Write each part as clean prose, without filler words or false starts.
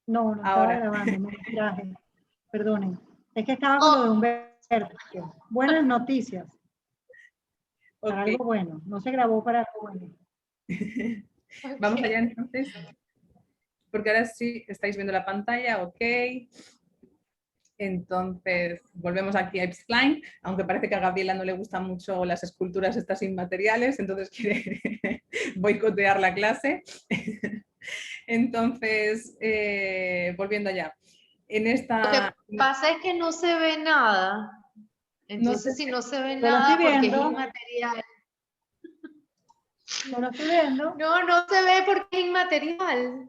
No, no estaba Ahora. grabando, me distraje. Perdonen. Es que estaba con lo de Humberto. Buenas noticias. Para Okay. algo bueno. No se grabó para algo bueno. Vamos allá entonces. Porque ahora sí estáis viendo la pantalla, ok. Entonces, volvemos aquí a Yves Klein, aunque parece que a Gabriela no le gustan mucho las esculturas estas inmateriales, entonces quiere boicotear la clase. Entonces, volviendo allá. En esta... Lo que pasa es que no se ve nada. Entonces, No sé, si no se ve yo lo nada estoy porque es viendo. inmaterial. Yo lo estoy viendo. No, no se ve porque es inmaterial.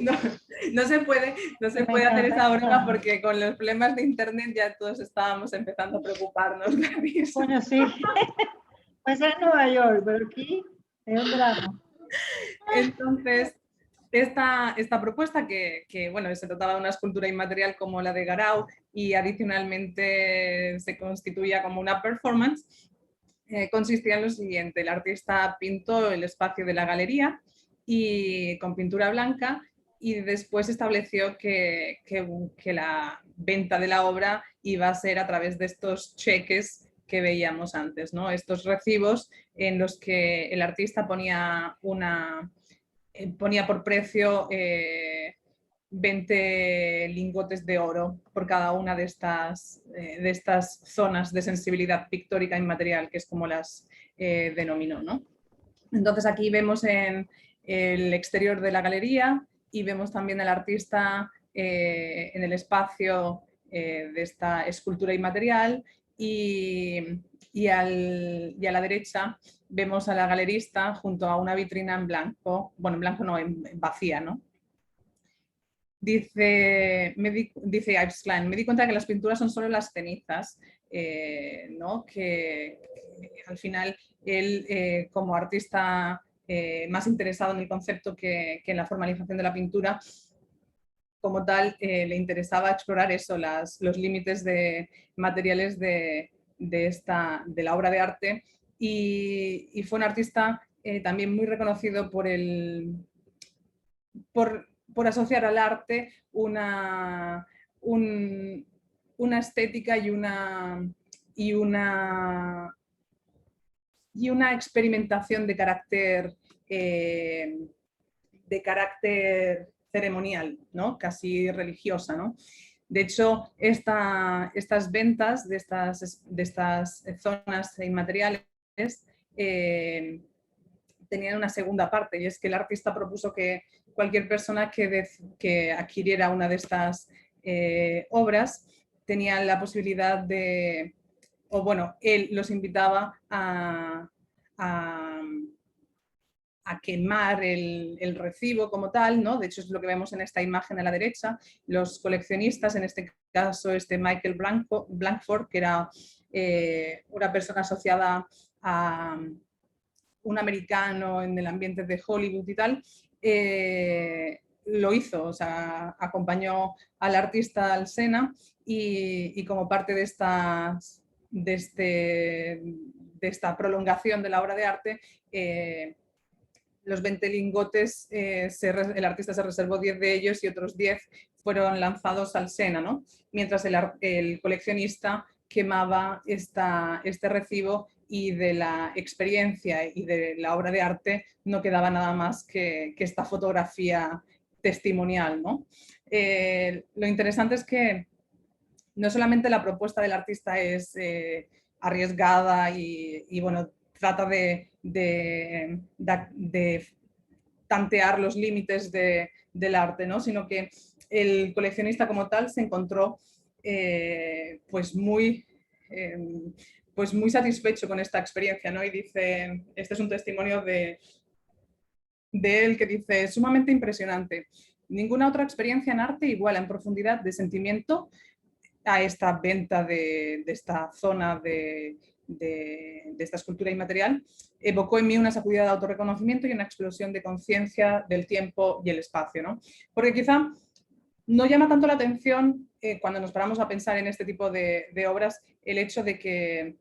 No se puede hacer esa broma porque con los problemas de internet ya todos estábamos empezando a preocuparnos. Bueno, sí. Pues es en Nueva York, pero aquí es un drama. Entonces, esta propuesta que, bueno, se trataba de una escultura inmaterial como la de Garau y adicionalmente se constituía como una performance, consistía en lo siguiente: el artista pintó el espacio de la galería y con pintura blanca, y después estableció que la venta de la obra iba a ser a través de estos cheques que veíamos antes, ¿no? Estos recibos en los que el artista ponía por precio 20 lingotes de oro por cada una de estas zonas de sensibilidad pictórica inmaterial, que es como las denominó, ¿no? Entonces aquí vemos en el exterior de la galería y vemos también al artista en el espacio de esta escultura inmaterial, y a la derecha vemos a la galerista junto a una vitrina en blanco, bueno, en blanco no, en vacía, ¿no? Dice Yves Klein, me di cuenta que las pinturas son solo las cenizas, ¿no? que al final él, como artista más interesado en el concepto que en la formalización de la pintura, como tal, le interesaba explorar eso, los límites materiales de la obra de arte, y fue un artista también muy reconocido por asociar al arte una estética y una experimentación de carácter ceremonial, ¿no? Casi religiosa, ¿no? De hecho, estas ventas de estas zonas inmateriales tenían una segunda parte, y es que el artista propuso que cualquier persona que adquiriera una de estas obras tenía la posibilidad de, o bueno, él los invitaba a quemar el recibo como tal, ¿no? De hecho, es lo que vemos en esta imagen a la derecha. Los coleccionistas, en este caso Michael Blankford, que era una persona asociada a un americano en el ambiente de Hollywood y tal, lo hizo, o sea, acompañó al artista al Sena, y como parte de esta prolongación de la obra de arte, los 20 lingotes, el artista se reservó 10 de ellos y otros 10 fueron lanzados al Sena, ¿no? Mientras el coleccionista quemaba este recibo, y de la experiencia y de la obra de arte no quedaba nada más que esta fotografía testimonial, ¿no? Lo interesante es que no solamente la propuesta del artista es arriesgada y bueno, trata de tantear los límites del arte, ¿no? Sino que el coleccionista como tal se encontró pues muy satisfecho con esta experiencia, ¿no? Y dice, este es un testimonio de él, que dice: sumamente impresionante. Ninguna otra experiencia en arte iguala en profundidad de sentimiento a esta venta de esta zona de esta escultura inmaterial. Evocó en mí una sacudida de autorreconocimiento y una explosión de conciencia del tiempo y el espacio, ¿no? Porque quizá no llama tanto la atención cuando nos paramos a pensar en este tipo de obras el hecho de que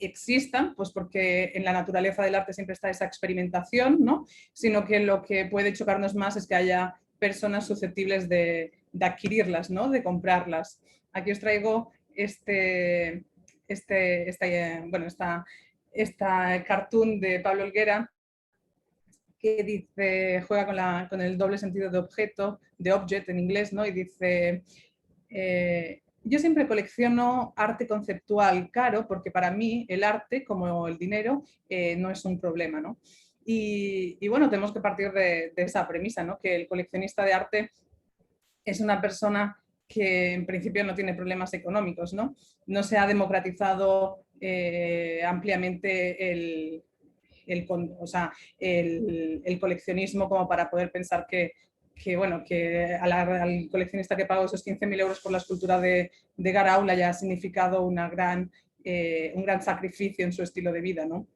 existan, pues porque en la naturaleza del arte siempre está esa experimentación, ¿no? Sino que lo que puede chocarnos más es que haya personas susceptibles de adquirirlas, ¿no? De comprarlas. Aquí os traigo esta cartoon de Pablo Helguera que dice, juega con el doble sentido de objeto, de object en inglés, ¿no? Y dice, yo siempre colecciono arte conceptual caro porque para mí el arte, como el dinero, no es un problema, ¿no? Y bueno, tenemos que partir de esa premisa, ¿no? Que el coleccionista de arte es una persona que en principio no tiene problemas económicos, ¿no? No se ha democratizado ampliamente el coleccionismo como para poder pensar que al coleccionista que pagó esos 15.000 euros por la escultura de Garau le haya significado un gran sacrificio en su estilo de vida, ¿no?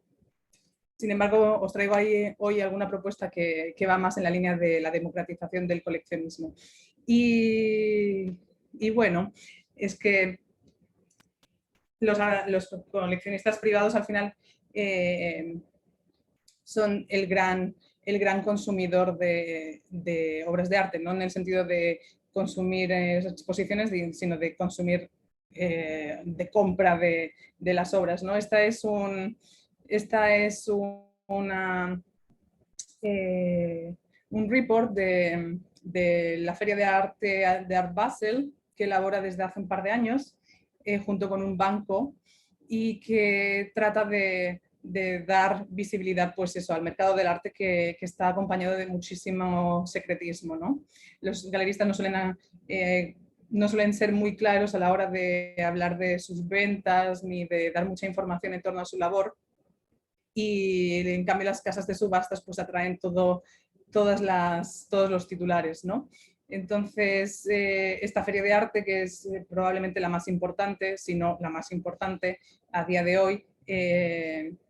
Sin embargo, os traigo hoy alguna propuesta que va más en la línea de la democratización del coleccionismo. Y bueno, es que los coleccionistas privados al final son el gran consumidor de obras de arte, no en el sentido de consumir exposiciones, sino de consumir, de compra de las obras, ¿no? Esta es un report de la Feria de Arte de Art Basel, que elabora desde hace un par de años, junto con un banco, y que trata de dar visibilidad, pues eso, al mercado del arte que está acompañado de muchísimo secretismo, ¿no? Los galeristas no suelen ser muy claros a la hora de hablar de sus ventas ni de dar mucha información en torno a su labor, y en cambio las casas de subastas pues atraen todos los titulares, ¿no? Entonces, esta feria de arte, que es probablemente la más importante, si no la más importante a día de hoy,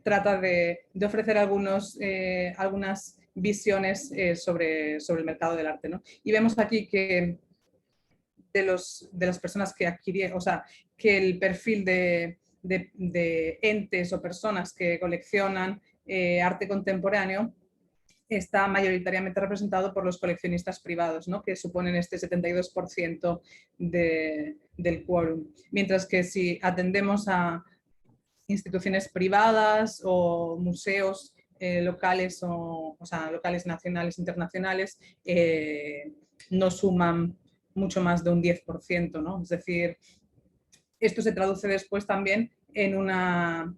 trata de ofrecer algunas visiones sobre el mercado del arte, ¿no? Y vemos aquí que de las personas que adquirieron, o sea, que el perfil de entes o personas que coleccionan arte contemporáneo está mayoritariamente representado por los coleccionistas privados, ¿no? Que suponen este 72% del quórum. Mientras que si atendemos a instituciones privadas o museos locales, locales, nacionales, internacionales, no suman mucho más de un 10%, ¿no? Es decir, esto se traduce después también en una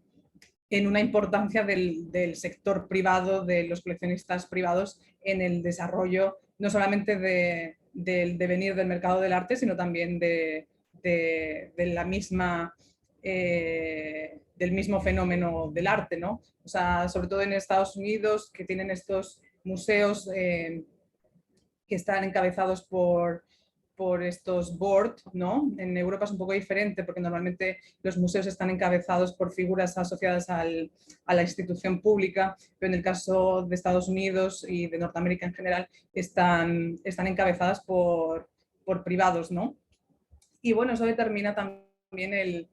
importancia del sector privado, de los coleccionistas privados, en el desarrollo no solamente del devenir del mercado del arte, sino también del mismo fenómeno del arte, ¿no? O sea, sobre todo en Estados Unidos, que tienen estos museos que están encabezados por estos boards, ¿no? En Europa es un poco diferente porque normalmente los museos están encabezados por figuras asociadas a la institución pública, pero en el caso de Estados Unidos y de Norteamérica en general están encabezadas por privados, ¿no? Y bueno, eso determina también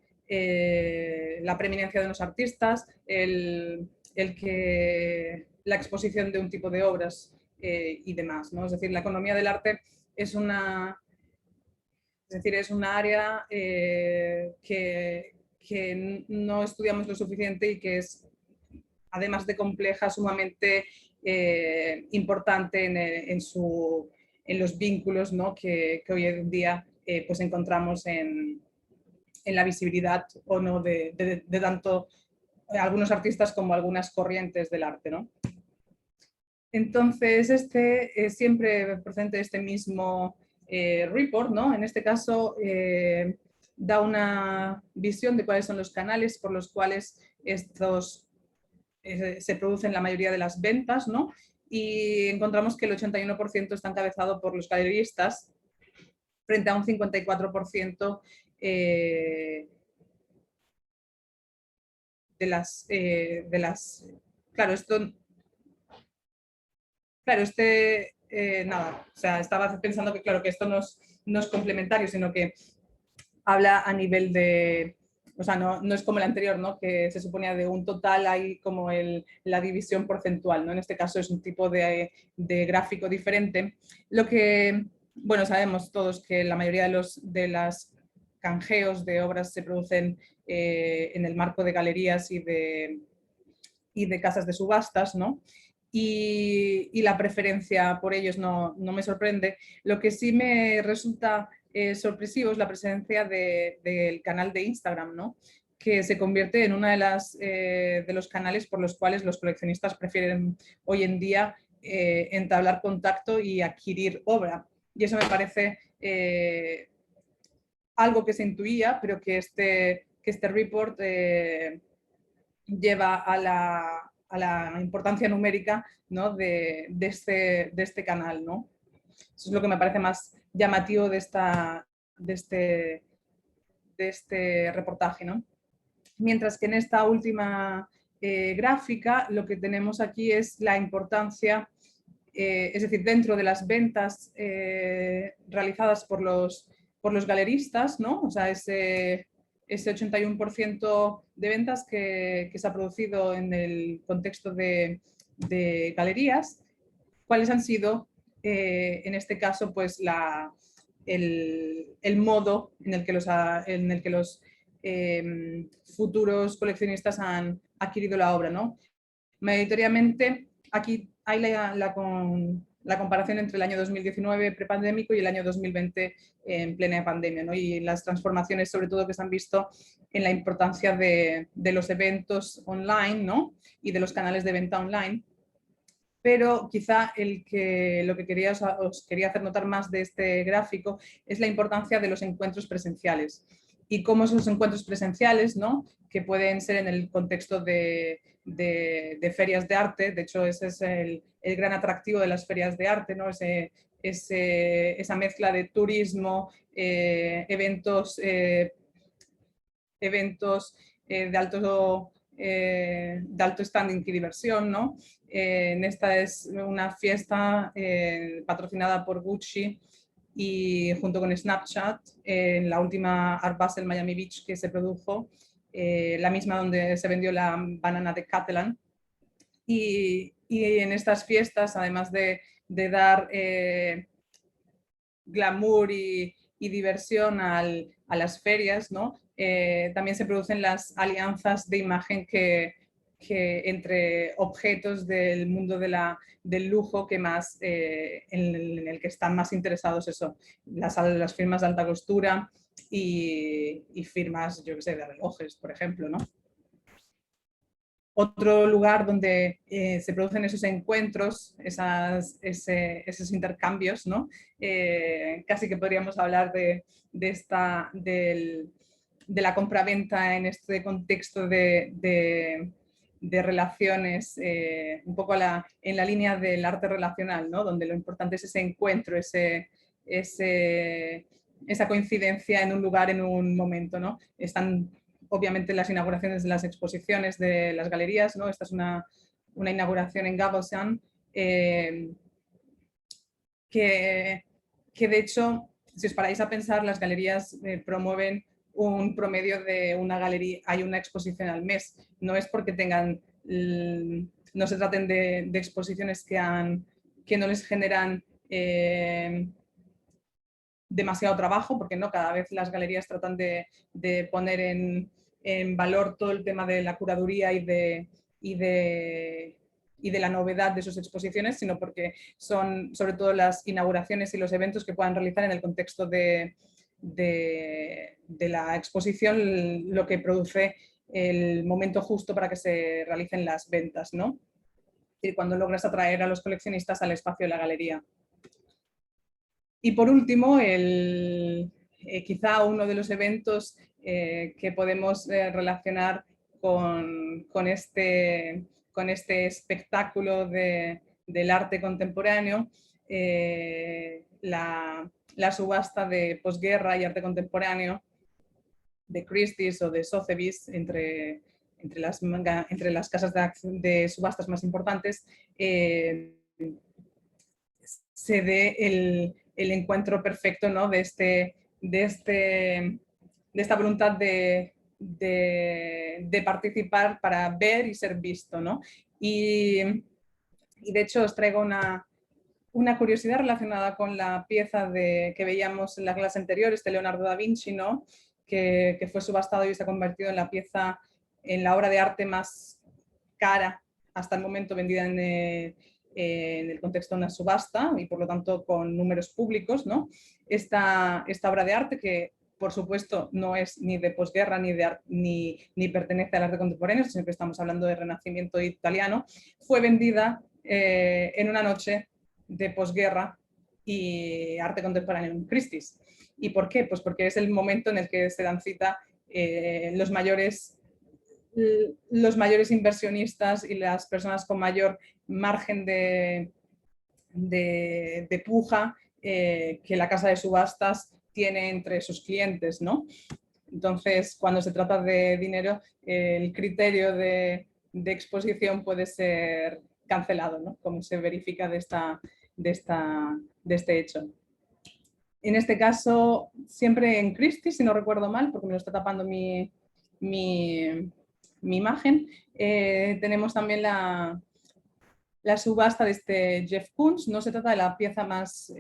la preeminencia de los artistas, la exposición de un tipo de obras y demás, ¿no? Es decir, la economía del arte es una área que no estudiamos lo suficiente y que es, además de compleja, sumamente importante en los vínculos, ¿no? que hoy en día pues encontramos en la visibilidad o no de tanto algunos artistas como algunas corrientes del arte, ¿no? Entonces, siempre presente este mismo report, ¿no? En este caso, da una visión de cuáles son los canales por los cuales se producen la mayoría de las ventas, ¿no? Y encontramos que el 81% está encabezado por los galeristas, frente a un 54% de las... Claro, esto... Claro, nada, o sea, estaba pensando que, claro, que esto no es complementario, sino que habla a nivel de o sea, no es como el anterior, ¿no? Que se suponía de un total, hay como la división porcentual, ¿no? En este caso es un tipo de gráfico diferente. Lo que, bueno, sabemos todos que la mayoría de las canjeos de obras se producen en el marco de galerías y de casas de subastas, ¿no? Y la preferencia por ellos no me sorprende. Lo que sí me resulta sorpresivo es la presencia del canal de Instagram, ¿no? Que se convierte en una de los canales por los cuales los coleccionistas prefieren hoy en día entablar contacto y adquirir obra. Y eso me parece algo que se intuía, pero que este report lleva a la importancia numérica, ¿no? de este canal, ¿no? Eso es lo que me parece más llamativo de este reportaje, ¿no? Mientras que en esta última gráfica lo que tenemos aquí es la importancia, es decir, dentro de las ventas realizadas por los galeristas, ¿no? O sea, ese 81% de ventas que se ha producido en el contexto de galerías, ¿cuáles han sido, en este caso, pues el modo en el que los futuros coleccionistas han adquirido la obra, ¿no? Mayoritariamente, aquí hay la comparación entre el año 2019 prepandémico y el año 2020 en plena pandemia, ¿no? Y las transformaciones, sobre todo, que se han visto en la importancia de los eventos online, ¿no? Y de los canales de venta online. Pero quizá lo que os quería hacer notar más de este gráfico es la importancia de los encuentros presenciales y cómo esos encuentros presenciales, ¿no? Que pueden ser en el contexto de ferias de arte, de hecho ese es el gran atractivo de las ferias de arte, ¿no? Esa mezcla de turismo, eventos de alto standing y diversión, ¿no? Esta es una fiesta patrocinada por Gucci y junto con Snapchat, en la última Art Basel Miami Beach que se produjo, la misma donde se vendió la banana de Catalan. Y en estas fiestas, además de dar glamour y diversión a las ferias, ¿no? También se producen las alianzas de imagen que entre objetos del mundo del lujo que más, en el que están más interesados eso, las firmas de alta costura y firmas, yo qué sé, de relojes, por ejemplo, ¿no? Otro lugar donde se producen esos encuentros, esos intercambios, ¿no? Casi que podríamos hablar de la compraventa en este contexto de relaciones, un poco en la línea del arte relacional, ¿no? Donde lo importante es ese encuentro, esa coincidencia en un lugar, en un momento, ¿no? Están obviamente las inauguraciones de las exposiciones de las galerías, ¿no? Esta es una inauguración en Gavaudan, que de hecho, si os paráis a pensar, las galerías promueven un promedio de una galería, hay una exposición al mes. No es porque no se traten de exposiciones que no les generan demasiado trabajo, porque no, cada vez las galerías tratan de poner en valor todo el tema de la curaduría y de la novedad de sus exposiciones, sino porque son sobre todo las inauguraciones y los eventos que puedan realizar en el contexto de la exposición lo que produce el momento justo para que se realicen las ventas, ¿no? Y cuando logras atraer a los coleccionistas al espacio de la galería. Y por último, quizá uno de los eventos que podemos relacionar con este espectáculo del arte contemporáneo, la subasta de posguerra y arte contemporáneo de Christie's o de Sotheby's, entre las casas de subastas más importantes, se dé el encuentro perfecto, ¿no? de esta voluntad de de participar para ver y ser visto, ¿no? Y de hecho os traigo una curiosidad relacionada con la pieza que veíamos en la clase anterior, este Leonardo da Vinci, ¿no? Que fue subastado y se ha convertido en la obra de arte más cara hasta el momento vendida en el contexto de una subasta y por lo tanto con números públicos, ¿no? Esta obra de arte que por supuesto no es ni de posguerra ni pertenece al arte contemporáneo, sino que estamos hablando de Renacimiento italiano, fue vendida en una noche de posguerra y arte contemporáneo en Christie's. ¿Y por qué? Pues porque es el momento en el que se dan cita los mayores inversionistas y las personas con mayor margen de puja que la casa de subastas tiene entre sus clientes, ¿no? Entonces, cuando se trata de dinero, el criterio de exposición puede ser cancelado, ¿no? Como se verifica de este hecho. En este caso, siempre en Christie's, si no recuerdo mal, porque me lo está tapando mi imagen, tenemos también la subasta de este Jeff Koons. No se trata de la pieza más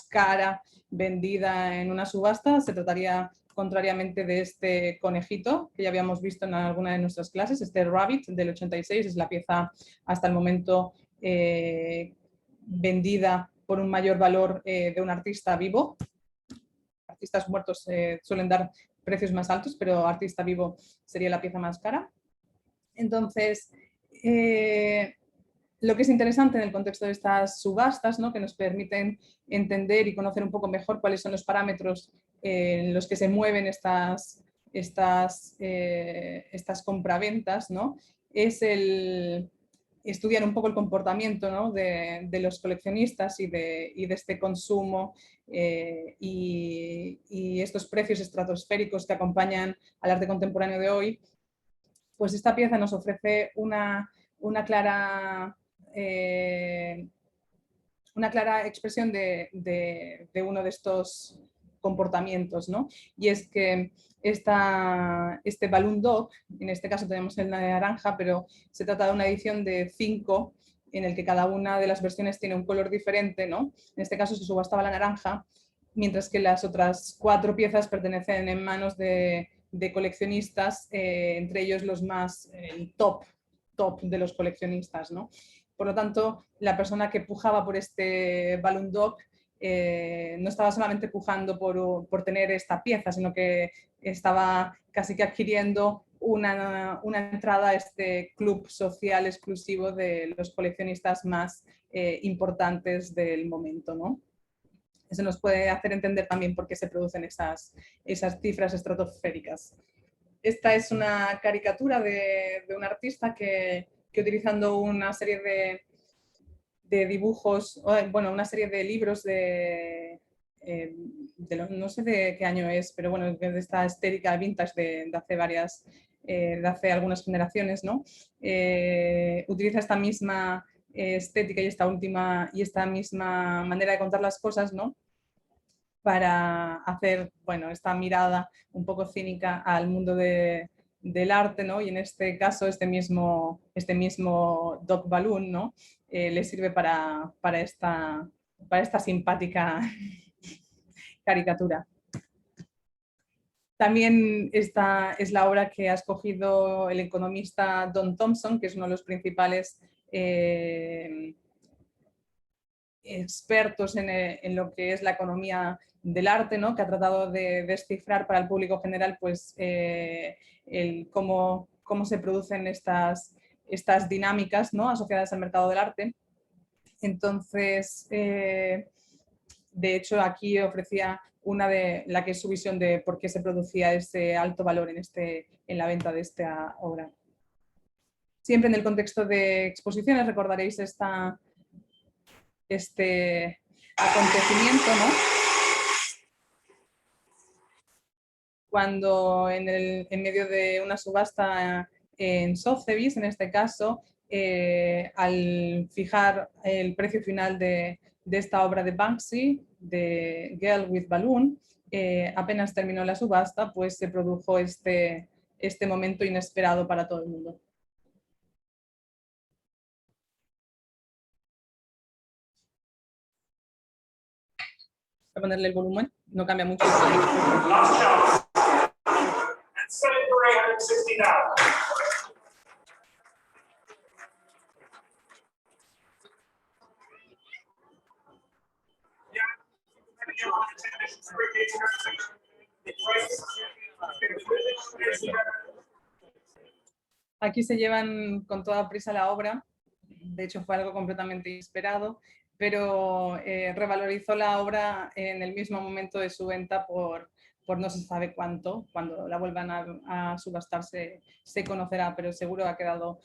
cara vendida en una subasta, se trataría contrariamente de este conejito que ya habíamos visto en alguna de nuestras clases, este Rabbit del 86, es la pieza hasta el momento vendida por un mayor valor de un artista vivo. Artistas muertos suelen dar precios más altos, pero artista vivo sería la pieza más cara. Entonces, lo que es interesante en el contexto de estas subastas, ¿no? Que nos permiten entender y conocer un poco mejor cuáles son los parámetros en los que se mueven estas compraventas, ¿no? Es estudiar un poco el comportamiento, ¿no? de los coleccionistas y de este consumo y estos precios estratosféricos que acompañan al arte contemporáneo de hoy. Pues esta pieza nos ofrece una clara expresión de uno de estos comportamientos, ¿no? Y es que este Balloon Dog, en este caso tenemos el naranja, pero se trata de una edición de 5 en el que cada una de las versiones tiene un color diferente, ¿no? En este caso se subastaba la naranja, mientras que las otras 4 piezas pertenecen en manos de coleccionistas, entre ellos los más top de los coleccionistas, ¿no? Por lo tanto, la persona que pujaba por este Balloon Dog no estaba solamente pujando por tener esta pieza, sino que estaba casi que adquiriendo una entrada a este club social exclusivo de los coleccionistas más importantes del momento, ¿no? Eso nos puede hacer entender también por qué se producen esas cifras estratosféricas. Esta es una caricatura de un artista que utilizando una serie de dibujos, bueno, una serie de libros no sé de qué año es, pero bueno, de esta estética vintage de hace algunas generaciones, ¿no? Utiliza esta misma estética y esta misma manera de contar las cosas, ¿no? Para hacer, bueno, esta mirada un poco cínica al mundo del arte, ¿no? Y en este caso este mismo Dog Balloon, ¿no? Le sirve para esta simpática caricatura. También esta es la obra que ha escogido el economista Don Thompson, que es uno de los principales expertos en lo que es la economía del arte, ¿no? Que ha tratado de descifrar para el público general pues, cómo se producen estas dinámicas, ¿no? Asociadas al mercado del arte. Entonces, de hecho, aquí ofrecía una de la que es su visión de por qué se producía ese alto valor en la venta de esta obra. Siempre en el contexto de exposiciones recordaréis este acontecimiento, ¿no? Cuando en medio de una subasta en Sotheby's, en este caso, al fijar el precio final de esta obra de Banksy, de Girl with Balloon, apenas terminó la subasta, pues se produjo este momento inesperado para todo el mundo. Voy a ponerle el volumen, no cambia mucho. Aquí se llevan con toda prisa la obra, de hecho fue algo completamente inesperado, pero revalorizó la obra en el mismo momento de su venta por no se sabe cuánto. Cuando la vuelvan a subastar se conocerá, pero seguro ha quedado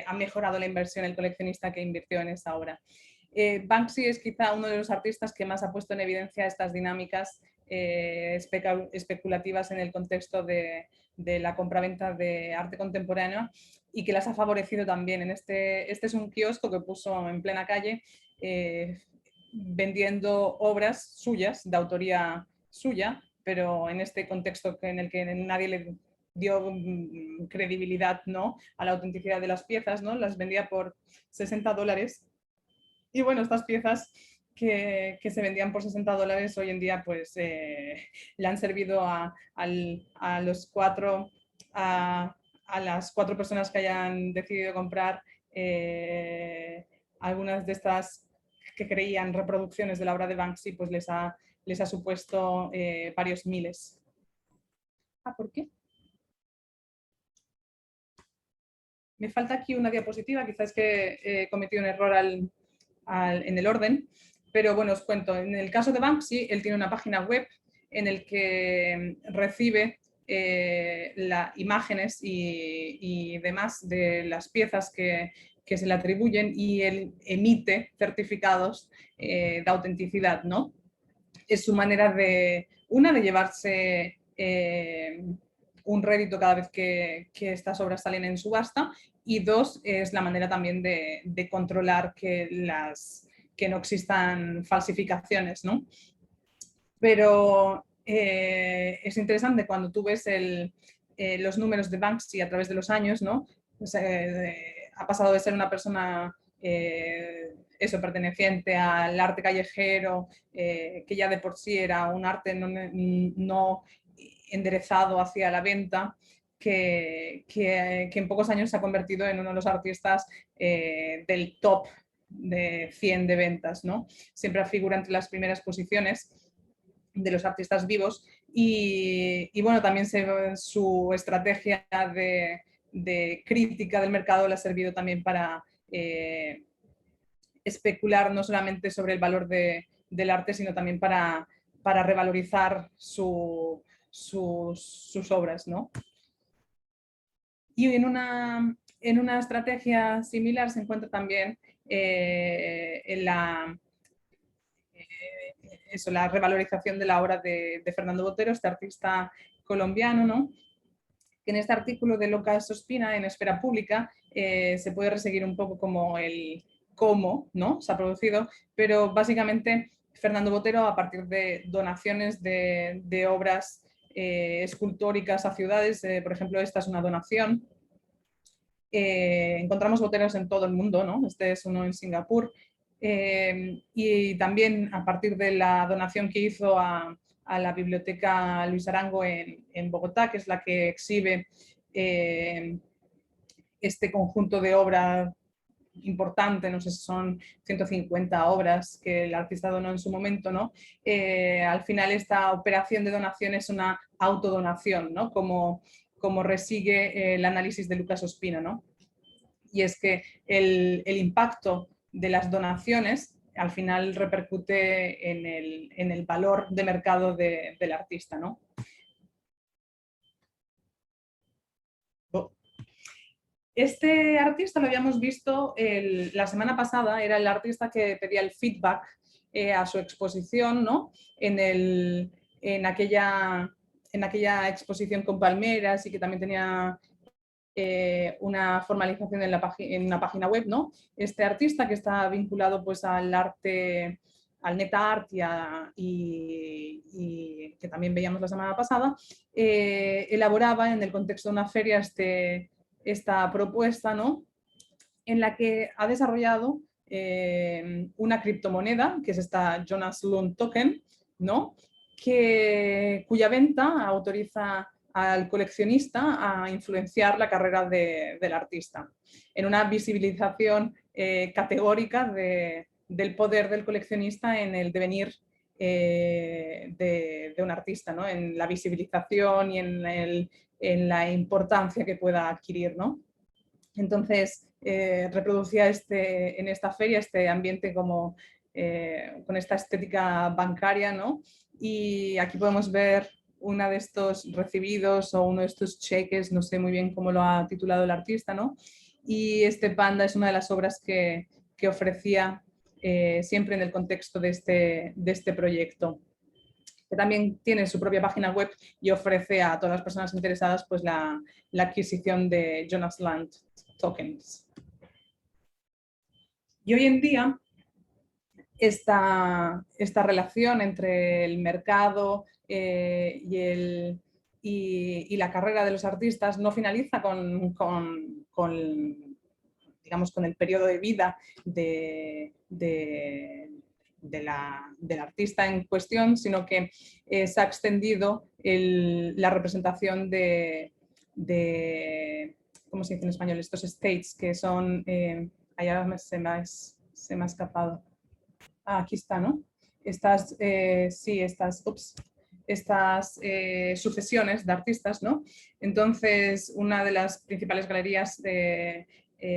ha mejorado la inversión el coleccionista que invirtió en esa obra. Banksy es quizá uno de los artistas que más ha puesto en evidencia estas dinámicas especulativas en el contexto de la compraventa de arte contemporáneo y que las ha favorecido también. Este es un kiosco que puso en plena calle vendiendo obras suyas, de autoría suya, pero en este contexto en el que nadie le dio credibilidad, ¿no?, a la autenticidad de las piezas, ¿no? Las vendía por $60. Y bueno, estas piezas que se vendían por $60 hoy en día pues le han servido a las cuatro personas que hayan decidido comprar algunas de estas que creían reproducciones de la obra de Banksy, pues les ha supuesto varios miles. ¿Por qué? Me falta aquí una diapositiva, quizás que he cometido un error en el orden, pero bueno, os cuento. En el caso de Banksy, él tiene una página web en el que recibe imágenes y demás de las piezas que se le atribuyen y él emite certificados de autenticidad, ¿no? Es su manera de llevarse un rédito cada vez que estas obras salen en subasta, y dos, es la manera también de controlar que no existan falsificaciones, ¿no? Pero es interesante cuando tú ves los números de Banksy a través de los años, ¿no? Pues, ha pasado de ser una persona perteneciente al arte callejero, que ya de por sí era un arte no enderezado hacia la venta, que en pocos años se ha convertido en uno de los artistas del top de 100 de ventas, ¿no? Siempre figura entre las primeras posiciones de los artistas vivos y bueno, también su estrategia de crítica del mercado le ha servido también para especular no solamente sobre el valor del arte, sino también para revalorizar sus obras, ¿no? Y en una estrategia similar se encuentra también la revalorización de la obra de Fernando Botero, este artista colombiano, ¿no? Que en este artículo de Lucas Ospina en Esfera Pública se puede reseguir un poco como el cómo, ¿no?, se ha producido, pero básicamente Fernando Botero, a partir de donaciones de obras escultóricas a ciudades, por ejemplo, esta es una donación. Encontramos boteros en todo el mundo, ¿no? Este es uno en Singapur. Y también a partir de la donación que hizo a la Biblioteca Luis Arango en Bogotá, que es la que exhibe este conjunto de obras importante, no sé si son 150 obras que el artista donó en su momento, ¿no? Al final esta operación de donación es una autodonación, ¿no? Como resigue el análisis de Lucas Ospina, ¿no? Y es que el impacto de las donaciones al final repercute en el valor de mercado del artista, ¿no? Este artista lo habíamos visto la semana pasada, era el artista que pedía el feedback a su exposición, ¿no? En aquella exposición con palmeras y que también tenía una formalización en una página web, ¿no? Este artista que está vinculado pues al arte al NetArt y que también veíamos la semana pasada, elaboraba en el contexto de una feria esta propuesta, ¿no? En la que ha desarrollado una criptomoneda, que es esta Jonas Lund Token, ¿no? Cuya venta autoriza al coleccionista a influenciar la carrera del artista, en una visibilización categórica del poder del coleccionista en el devenir de un artista, ¿no? En la visibilización y en la importancia que pueda adquirir, ¿no? Entonces, reproducía en esta feria este ambiente como con esta estética bancaria, ¿no? Y aquí podemos ver uno de estos recibidos o uno de estos cheques, no sé muy bien cómo lo ha titulado el artista, ¿no? Y este panda es una de las obras que ofrecía siempre en el contexto de este proyecto, que también tiene su propia página web y ofrece a todas las personas interesadas pues, la adquisición de Jonas Land Tokens. Y hoy en día, esta relación entre el mercado y la carrera de los artistas no finaliza digamos, con el periodo de vida del artista en cuestión, sino que se ha extendido la representación ¿cómo se dice en español? Estos states que son, ahora se me ha escapado. Aquí está, ¿no? Estas sucesiones de artistas, ¿no? Entonces, una de las principales galerías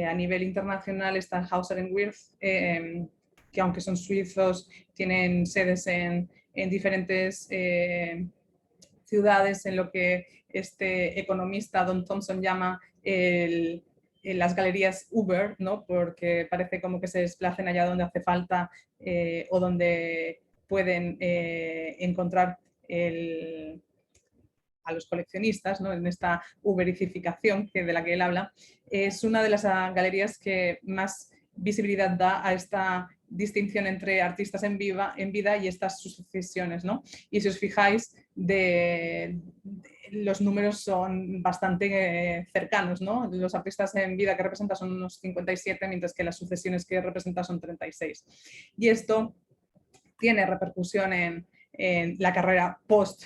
a nivel internacional está Hauser & Wirth, que aunque son suizos, tienen sedes en diferentes ciudades, en lo que este economista Don Thompson llama las galerías Uber, ¿no? Porque parece como que se desplacen allá donde hace falta o donde pueden encontrar a los coleccionistas, ¿no? En esta uberificación de la que él habla. Es una de las galerías que más visibilidad da a esta distinción entre artistas en vida y estas sucesiones, ¿no? Y si os fijáis, los números son bastante cercanos, ¿no? Los artistas en vida que representa son unos 57, mientras que las sucesiones que representa son 36. Y esto tiene repercusión en la carrera post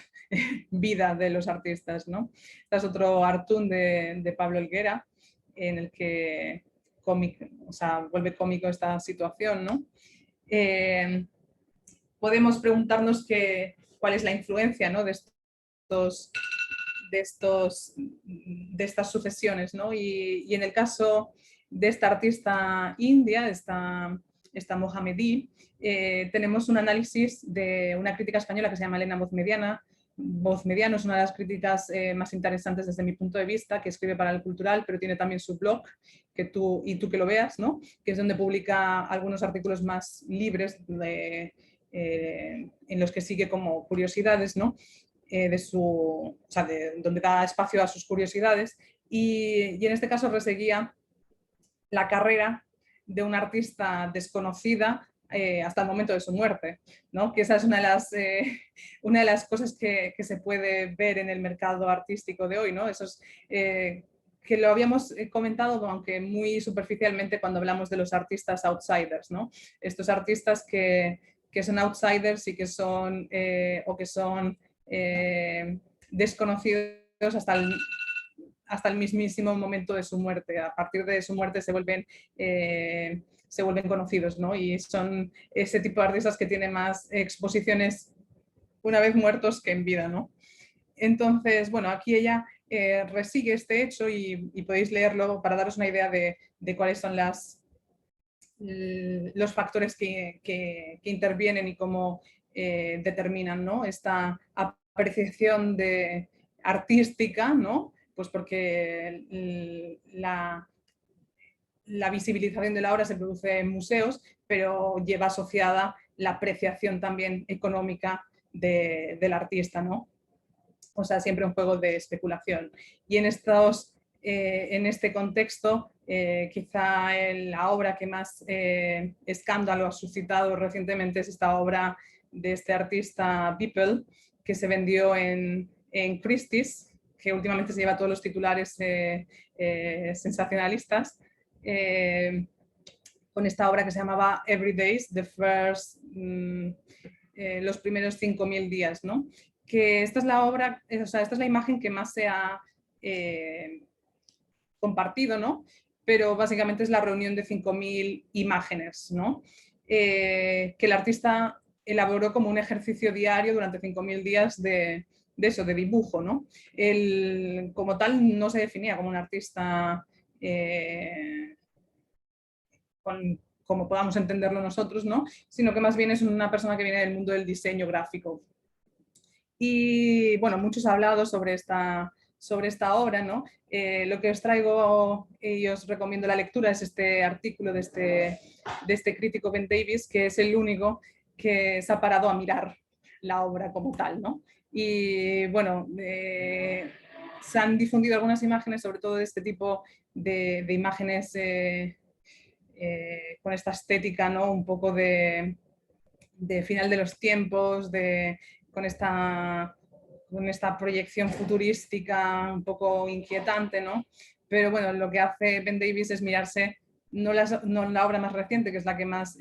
vida de los artistas, ¿no? Este es otro Artún de Pablo Helguera, en el que vuelve cómico esta situación, ¿no? Podemos preguntarnos cuál es la influencia, ¿no? de estas sucesiones, ¿no? Y en el caso de esta artista india, esta mohamedí, tenemos un análisis de una crítica española que se llama Elena Vozmediano. Es una de las críticas más interesantes desde mi punto de vista, que escribe para El Cultural, pero tiene también su blog, tú que lo veas, ¿no? Que es donde publica algunos artículos más libres en los que sigue como curiosidades, ¿no? Donde da espacio a sus curiosidades, y en este caso reseguía la carrera de una artista desconocida hasta el momento de su muerte, ¿no? Que esa es una de las cosas que se puede ver en el mercado artístico de hoy, ¿no? Que lo habíamos comentado, aunque muy superficialmente, cuando hablamos de los artistas outsiders, ¿no? Estos artistas que son outsiders y que son desconocidos hasta el mismísimo momento de su muerte. A partir de su muerte se vuelven conocidos, ¿no? Y son ese tipo de artistas que tienen más exposiciones una vez muertos que en vida, ¿no? Entonces, bueno, aquí ella resigue este hecho y podéis leerlo para daros una idea de cuáles son los factores que intervienen y cómo determinan, ¿no? Esta apreciación artística, ¿no? Pues porque la visibilización de la obra se produce en museos, pero lleva asociada la apreciación también económica del artista, ¿no? O sea, siempre un juego de especulación. Y en este contexto, Quizá la obra que más escándalo ha suscitado recientemente es esta obra de este artista Beeple, que se vendió en Christie's, que últimamente se lleva todos los titulares sensacionalistas, con esta obra que se llamaba Every Days, los primeros 5000 días, ¿no? Que esta es la obra, o sea, esta es la imagen que más se ha compartido, ¿no? Pero básicamente es la reunión de 5000 imágenes, ¿no? Que el artista elaboró como un ejercicio diario durante 5000 días de eso, de dibujo, ¿no? Él, como tal, no se definía como un artista como podamos entenderlo nosotros, ¿no? Sino que más bien es una persona que viene del mundo del diseño gráfico. Y bueno, muchos han hablado sobre esta obra, ¿no? Lo que os traigo y os recomiendo la lectura es este artículo de este crítico Ben Davis, que es el único que se ha parado a mirar la obra como tal, ¿no? Y bueno, se han difundido algunas imágenes, sobre todo de este tipo de imágenes con esta estética, ¿no? Un poco de final de los tiempos, con esta proyección futurística un poco inquietante, ¿no? Pero bueno, lo que hace Ben Davis es mirarse no la obra más reciente, que es la que más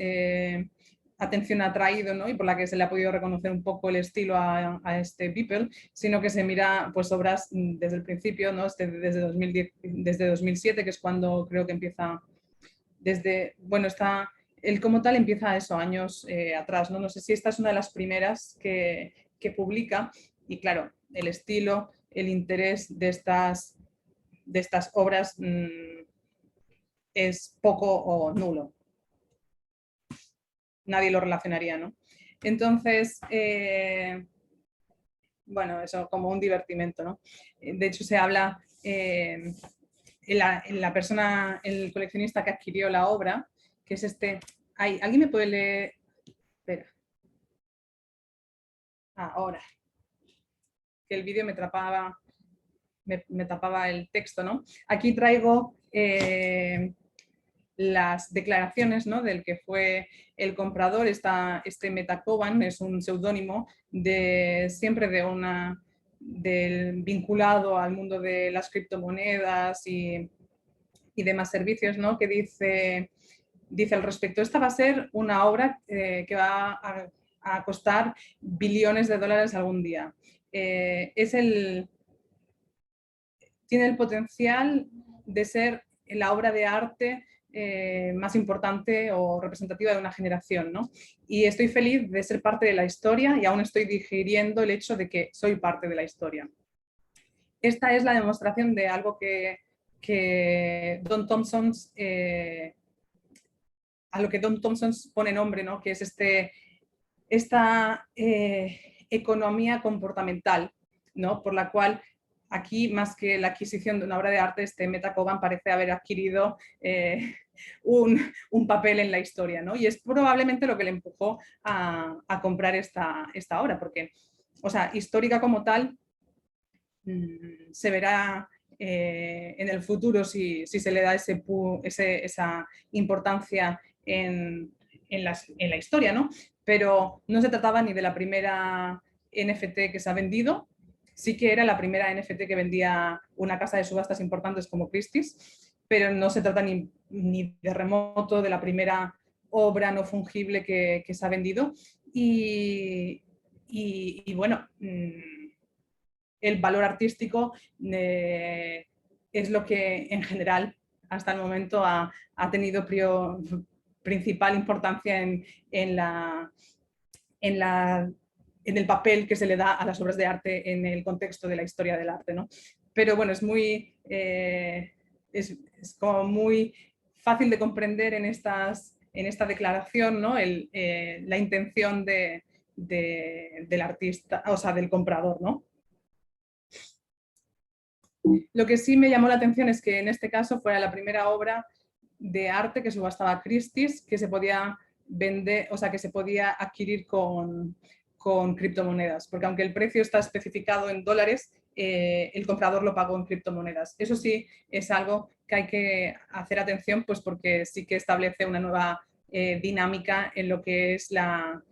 atención ha traído, ¿no? Y por la que se le ha podido reconocer un poco el estilo a este Beeple, sino que se mira pues obras desde el principio, ¿no? Desde 2010, desde 2007, que es cuando creo que empieza, bueno, él como tal empieza eso, años atrás, ¿no? No sé si esta es una de las primeras que publica, y claro, el estilo, el interés de estas obras es poco o nulo. Nadie lo relacionaría, ¿no? Entonces, bueno, eso como un divertimento, ¿no? De hecho, se habla, la persona, el coleccionista que adquirió la obra, que es este... ¿Alguien me puede leer? Espera. Ahora. Que el vídeo me tapaba el texto, ¿no? Aquí traigo las declaraciones, ¿no? Del que fue el comprador. Este Metakovan es un seudónimo siempre vinculado al mundo de las criptomonedas y demás servicios, ¿no? Que dice al respecto: esta va a ser una obra que va a costar billones de dólares algún día. Tiene el potencial de ser la obra de arte más importante o representativa de una generación, ¿no? Y estoy feliz de ser parte de la historia y aún estoy digiriendo el hecho de que soy parte de la historia. Esta es la demostración de algo que Don Thompson, a lo que Don Thompson pone nombre, ¿no? Que es esta economía comportamental, ¿no? Por la cual aquí, más que la adquisición de una obra de arte, este Metakovan parece haber adquirido un papel en la historia, ¿no? Y es probablemente lo que le empujó a comprar esta obra, porque, o sea, histórica como tal, se verá en el futuro si se le da esa importancia en la historia, ¿no? Pero no se trataba ni de la primera NFT que se ha vendido, sí que era la primera NFT que vendía una casa de subastas importantes como Christie's, pero no se trata ni de remoto de la primera obra no fungible que se ha vendido. Y bueno, el valor artístico es lo que en general hasta el momento ha tenido principal importancia en el papel que se le da a las obras de arte en el contexto de la historia del arte, ¿no? Pero bueno, es como muy fácil de comprender en esta declaración, ¿no? La intención del artista, o sea, del comprador, ¿no? Lo que sí me llamó la atención es que en este caso fuera la primera obra de arte que subastaba Christie's, que se podía vender, o sea, que se podía adquirir con criptomonedas, porque aunque el precio está especificado en dólares, el comprador lo pagó en criptomonedas. Eso sí es algo que hay que hacer atención, pues porque sí que establece una nueva dinámica en lo que es la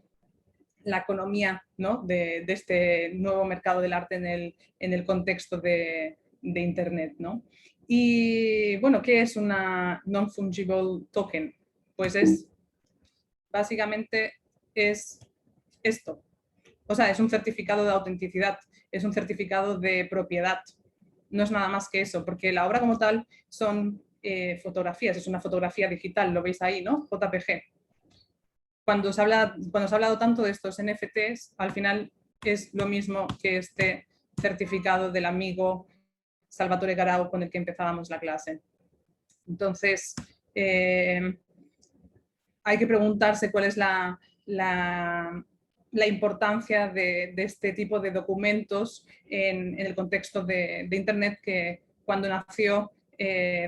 economía, ¿no? de este nuevo mercado del arte en el contexto de Internet, ¿no? Y bueno, ¿qué es una non-fungible token? Pues básicamente es esto. O sea, es un certificado de autenticidad, es un certificado de propiedad. No es nada más que eso, porque la obra como tal son fotografías, es una fotografía digital, lo veis ahí, ¿no? JPG. Cuando se ha hablado tanto de estos NFTs, al final es lo mismo que este certificado del amigo Salvatore Garau con el que empezábamos la clase. Entonces, hay que preguntarse cuál es la importancia de este tipo de documentos en el contexto de Internet, que cuando nació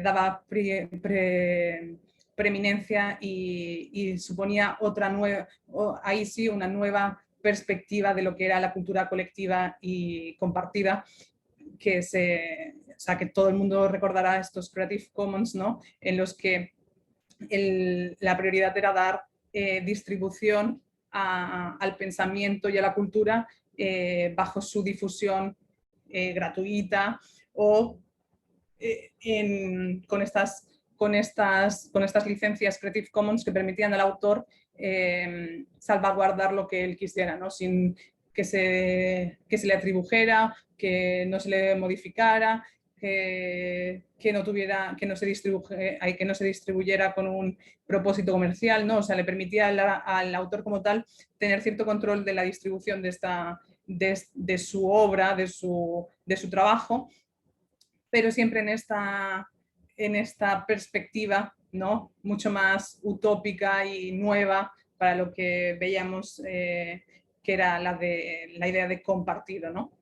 daba preeminencia y suponía otra nueva, ahí sí, una nueva perspectiva de lo que era la cultura colectiva y compartida, que o sea, que todo el mundo recordará estos Creative Commons, ¿no? En los que la prioridad era dar distribución al pensamiento y a la cultura bajo su difusión gratuita o con estas licencias Creative Commons que permitían al autor salvaguardar lo que él quisiera, ¿no? Sin que se le atribujera, que no se le modificara, que no se distribuyera con un propósito comercial, ¿no? O sea, le permitía al autor como tal tener cierto control de la distribución de su obra, de su trabajo, pero siempre en esta perspectiva, ¿no? Mucho más utópica y nueva para lo que veíamos que era la idea de compartido, ¿no?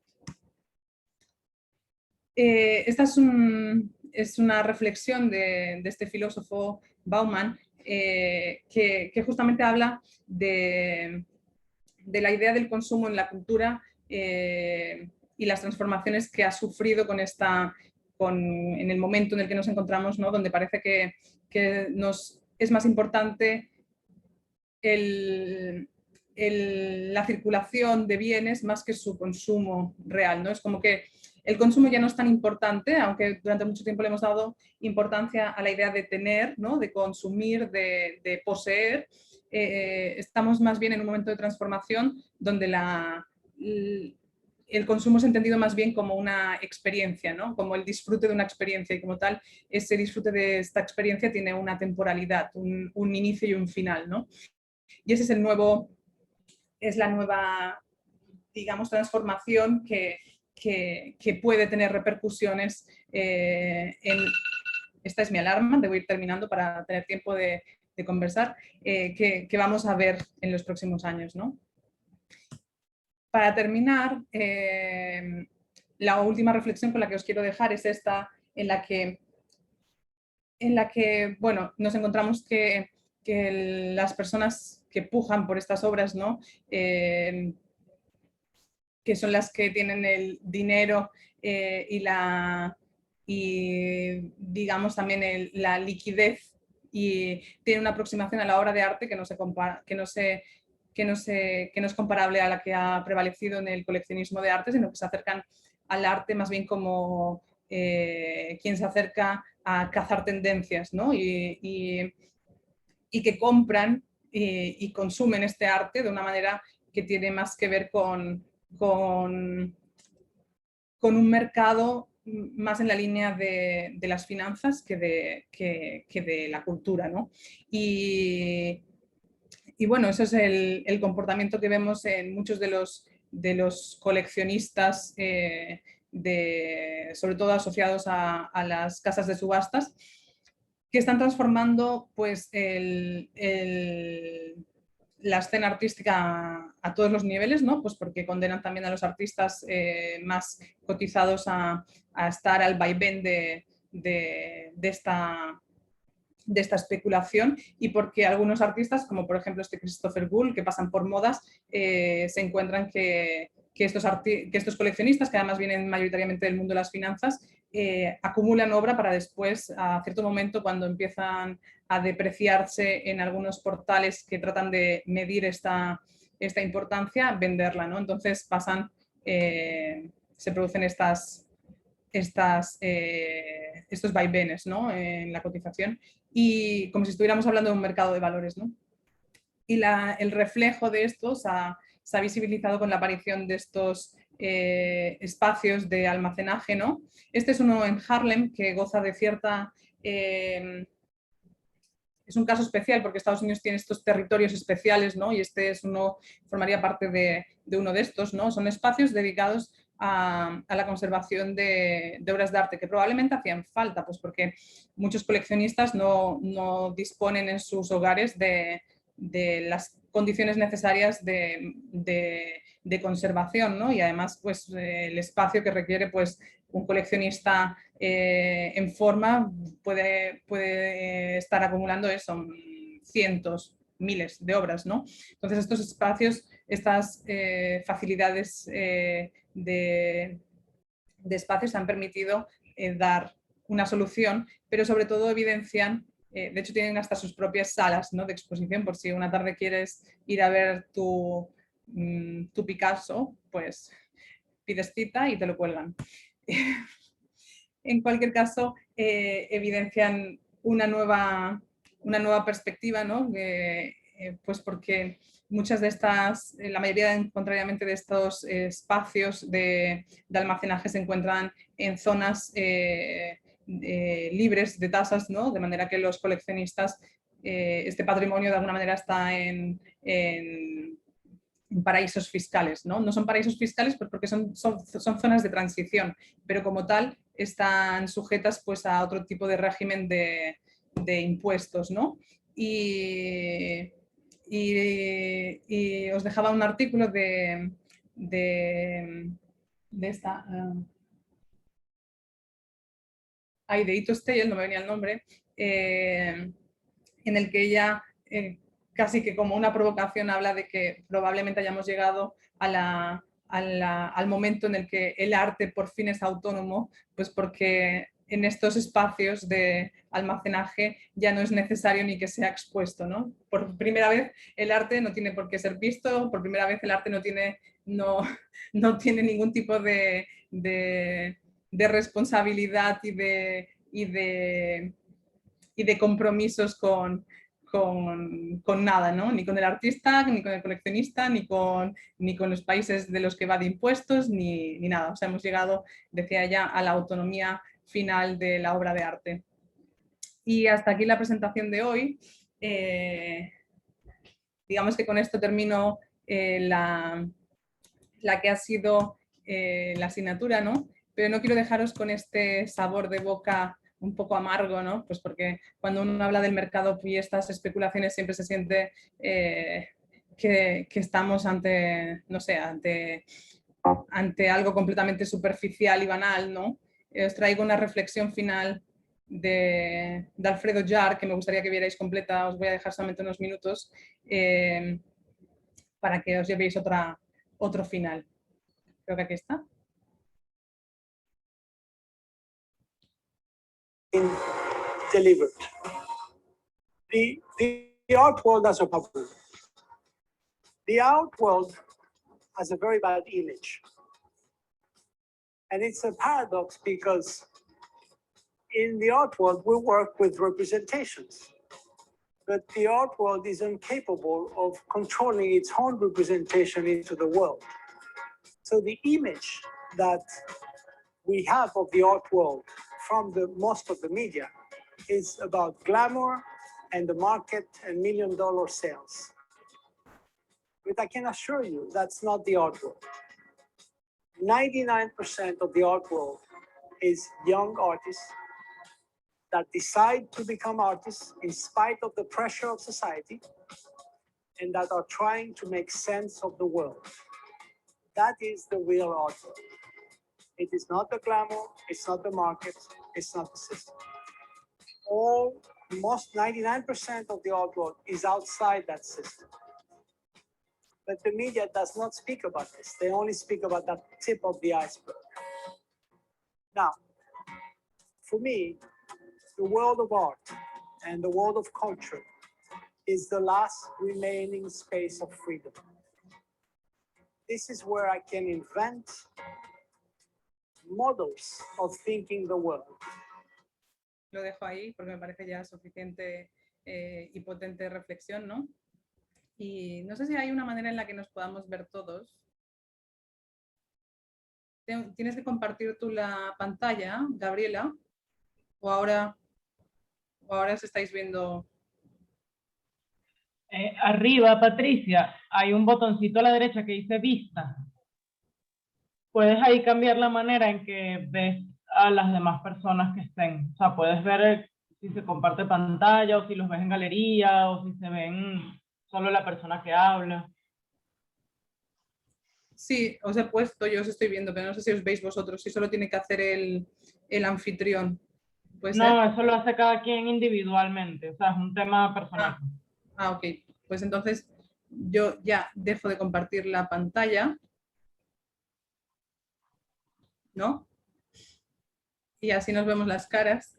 Esta es una reflexión de este filósofo Bauman que justamente habla de la idea del consumo en la cultura y las transformaciones que ha sufrido en el momento en el que nos encontramos, ¿no? Donde parece que es más importante la circulación de bienes más que su consumo real, ¿no? Es como que el consumo ya no es tan importante, aunque durante mucho tiempo le hemos dado importancia a la idea de tener, ¿no? De consumir, de poseer. Estamos más bien en un momento de transformación donde el consumo es entendido más bien como una experiencia, ¿no? Como el disfrute de una experiencia, y como tal, ese disfrute de esta experiencia tiene una temporalidad, un inicio y un final, ¿no? Y ese es la nueva, digamos, transformación que puede tener repercusiones esta es mi alarma, debo ir terminando para tener tiempo de conversar, que vamos a ver en los próximos años, ¿no? Para terminar, la última reflexión con la que os quiero dejar es esta, en la que bueno, nos encontramos que las personas que pujan por estas obras, ¿no? Que son las que tienen el dinero y digamos también la liquidez, y tienen una aproximación a la obra de arte que no es comparable a la que ha prevalecido en el coleccionismo de arte, sino que se acercan al arte más bien como quien se acerca a cazar tendencias, ¿no? y que compran y consumen este arte de una manera que tiene más que ver con un mercado más en la línea de las finanzas que de la cultura, ¿no? Y bueno, eso es el comportamiento que vemos en muchos de los coleccionistas, sobre todo asociados a las casas de subastas, que están transformando pues, la escena artística a todos los niveles, ¿no? Pues porque condenan también a los artistas más cotizados a estar al vaivén de esta especulación, y porque algunos artistas, como por ejemplo este Christopher Gull, que pasan por modas, se encuentran que que estos coleccionistas, que además vienen mayoritariamente del mundo de las finanzas, acumulan obra para después, a cierto momento, cuando empiezan a depreciarse en algunos portales que tratan de medir esta importancia, venderla, ¿no? Entonces se producen estos vaivenes, ¿no? En la cotización, y como si estuviéramos hablando de un mercado de valores, ¿no? Y el reflejo de esto se ha visibilizado con la aparición de estos espacios de almacenaje, ¿no? Este es uno en Harlem que goza de cierta... es un caso especial porque Estados Unidos tiene estos territorios especiales, ¿no? Y este es formaría parte de uno de estos, ¿no? Son espacios dedicados a la conservación de obras de arte que probablemente hacían falta, pues porque muchos coleccionistas no disponen en sus hogares de las condiciones necesarias de conservación, ¿no? Y además, pues, el espacio que requiere, pues, un coleccionista en forma puede estar acumulando eso, cientos, miles de obras, ¿no? Entonces, estos espacios, estas facilidades de espacios han permitido dar una solución, pero sobre todo evidencian, de hecho tienen hasta sus propias salas, ¿no? De exposición, por si una tarde quieres ir a ver tu Picasso, pues pides cita y te lo cuelgan. En cualquier caso, evidencian una nueva perspectiva, ¿no? Pues porque muchas de estas, la mayoría, contrariamente de estos espacios de almacenaje, se encuentran en zonas libres de tasas, ¿no? De manera que los coleccionistas, este patrimonio de alguna manera está en paraísos fiscales, ¿no? No son paraísos fiscales pues porque son zonas de transición, pero como tal están sujetas pues a otro tipo de régimen de impuestos, ¿no? Y os dejaba un artículo de esta... de Ito Steyel, no me venía el nombre, en el que ella casi que como una provocación habla de que probablemente hayamos llegado al momento en el que el arte por fin es autónomo, pues porque en estos espacios de almacenaje ya no es necesario ni que sea expuesto, ¿no? Por primera vez el arte no tiene por qué ser visto, por primera vez el arte no tiene ningún tipo de responsabilidad y de compromisos con nada, ¿no? Ni con el artista, ni con el coleccionista, ni con los países de los que va de impuestos, ni nada. O sea, hemos llegado, decía ella, a la autonomía final de la obra de arte. Y hasta aquí la presentación de hoy. Digamos que con esto termino la que ha sido la asignatura, ¿no? Pero no quiero dejaros con este sabor de boca un poco amargo, ¿no? Pues porque cuando uno habla del mercado y estas especulaciones siempre se siente que estamos ante, no sé, ante algo completamente superficial y banal, ¿no? Os traigo una reflexión final de Alfredo Jarr, que me gustaría que vierais completa, os voy a dejar solamente unos minutos para que os llevéis otro final. Creo que aquí está. Delivered. The art world has a problem. The art world has a very bad image. And it's a paradox because in the art world, we work with representations. But the art world is incapable of controlling its own representation into the world. So the image that we have of the art world from most of the media is about glamour and the market and million-dollar sales. But I can assure you that's not the art world. 99% of the art world is young artists that decide to become artists in spite of the pressure of society and that are trying to make sense of the world. That is the real art world. It is not the glamour, it's not the market, it's not the system. 99% of the art world is outside that system. But the media does not speak about this. They only speak about the tip of the iceberg. Now, for me, the world of art and the world of culture is the last remaining space of freedom. This is where I can invent models of thinking the world. Lo dejo ahí porque me parece ya suficiente y potente reflexión, ¿no? Y no sé si hay una manera en la que nos podamos ver todos. ¿Tienes que compartir tú la pantalla, Gabriela? ¿O ahora os estáis viendo? Arriba, Patricia, hay un botoncito a la derecha que dice vista. Puedes ahí cambiar la manera en que ves a las demás personas que estén. O sea, puedes ver si se comparte pantalla o si los ves en galería o si se ven solo la persona que habla. Sí, os he puesto, yo os estoy viendo, pero no sé si os veis vosotros, si solo tiene que hacer el anfitrión. ¿Puede ser? No, eso lo hace cada quien individualmente. O sea, es un tema personal. Ok. Pues entonces yo ya dejo de compartir la pantalla, ¿no? Y así nos vemos las caras.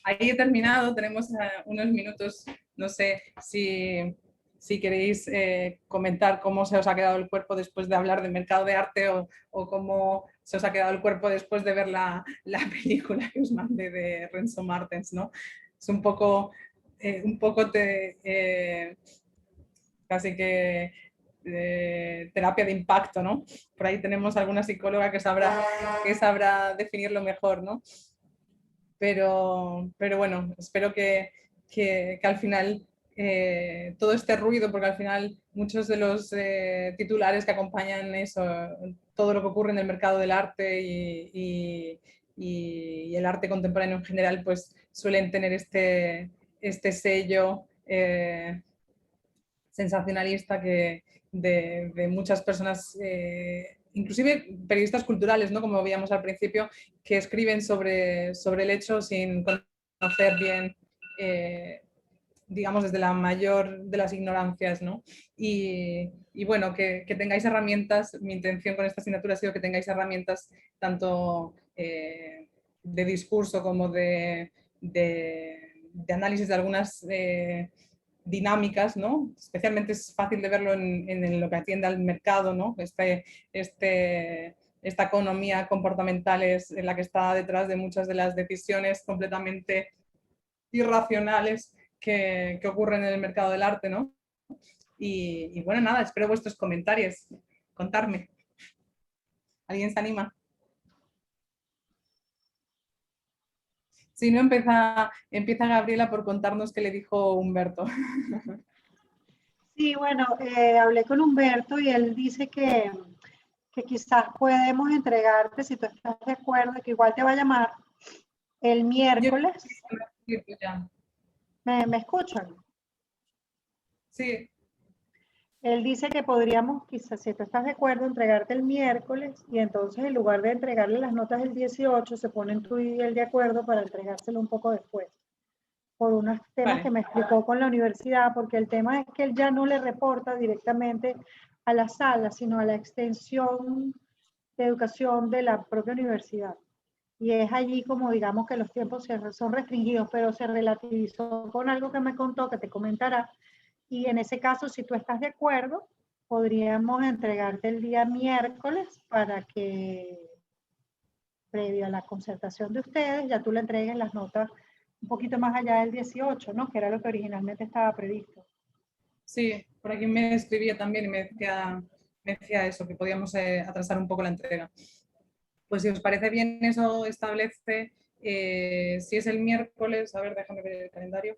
Ahí he terminado, tenemos unos minutos, no sé si queréis comentar cómo se os ha quedado el cuerpo después de hablar del mercado de arte o cómo se os ha quedado el cuerpo después de ver la película que os mandé de Renzo Martens, ¿no? Es un poco casi que terapia de impacto, ¿no? Por ahí tenemos alguna psicóloga que sabrá definirlo mejor, ¿no? Pero bueno, espero que al final todo este ruido, porque al final muchos de los titulares que acompañan eso, todo lo que ocurre en el mercado del arte y el arte contemporáneo en general, pues suelen tener este sello sensacionalista de muchas personas, inclusive periodistas culturales, ¿no? Como veíamos al principio, que escriben sobre el hecho sin conocer bien, digamos, desde la mayor de las ignorancias, ¿no? Y bueno, que tengáis herramientas, mi intención con esta asignatura ha sido que tengáis herramientas tanto de discurso como de análisis de algunas dinámicas, ¿no? Especialmente es fácil de verlo en lo que atiende al mercado, ¿no? Esta economía comportamental es en la que está detrás de muchas de las decisiones completamente irracionales que ocurren en el mercado del arte, ¿no? Y bueno, nada, espero vuestros comentarios. Contarme. ¿Alguien se anima? Si no, empieza Gabriela por contarnos qué le dijo Humberto. Sí, bueno, hablé con Humberto y él dice que quizás podemos entregarte, si tú estás de acuerdo, que igual te va a llamar el miércoles. ¿Me escuchan? Sí. Él dice que podríamos, quizás, si tú estás de acuerdo, entregarte el miércoles y entonces en lugar de entregarle las notas del 18, se ponen tú y él de acuerdo para entregárselo un poco después, por unos temas que me explicó con la universidad, porque el tema es que él ya no le reporta directamente a la sala, sino a la extensión de educación de la propia universidad. Y es allí como digamos que los tiempos son restringidos, pero se relativizó con algo que me contó, que te comentará. Y en ese caso, si tú estás de acuerdo, podríamos entregarte el día miércoles para que, previo a la concertación de ustedes, ya tú le entregues las notas un poquito más allá del 18, ¿no? Que era lo que originalmente estaba previsto. Sí, por aquí me escribía también y me decía eso, que podíamos atrasar un poco la entrega. Pues si os parece bien, eso establece, si es el miércoles, a ver, déjame ver el calendario.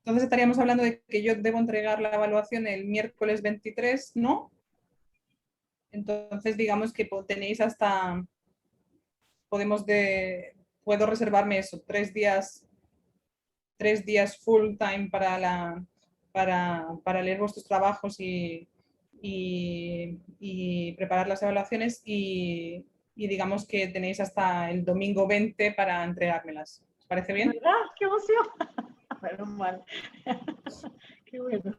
Entonces estaríamos hablando de que yo debo entregar la evaluación el miércoles 23, ¿no? Entonces digamos que tenéis hasta, puedo reservarme eso, 3 días full time para leer vuestros trabajos y preparar las evaluaciones y digamos que tenéis hasta el domingo 20 para entregármelas. ¿Os parece bien? ¿Verdad? ¡Qué emoción! Menos mal. Qué bueno.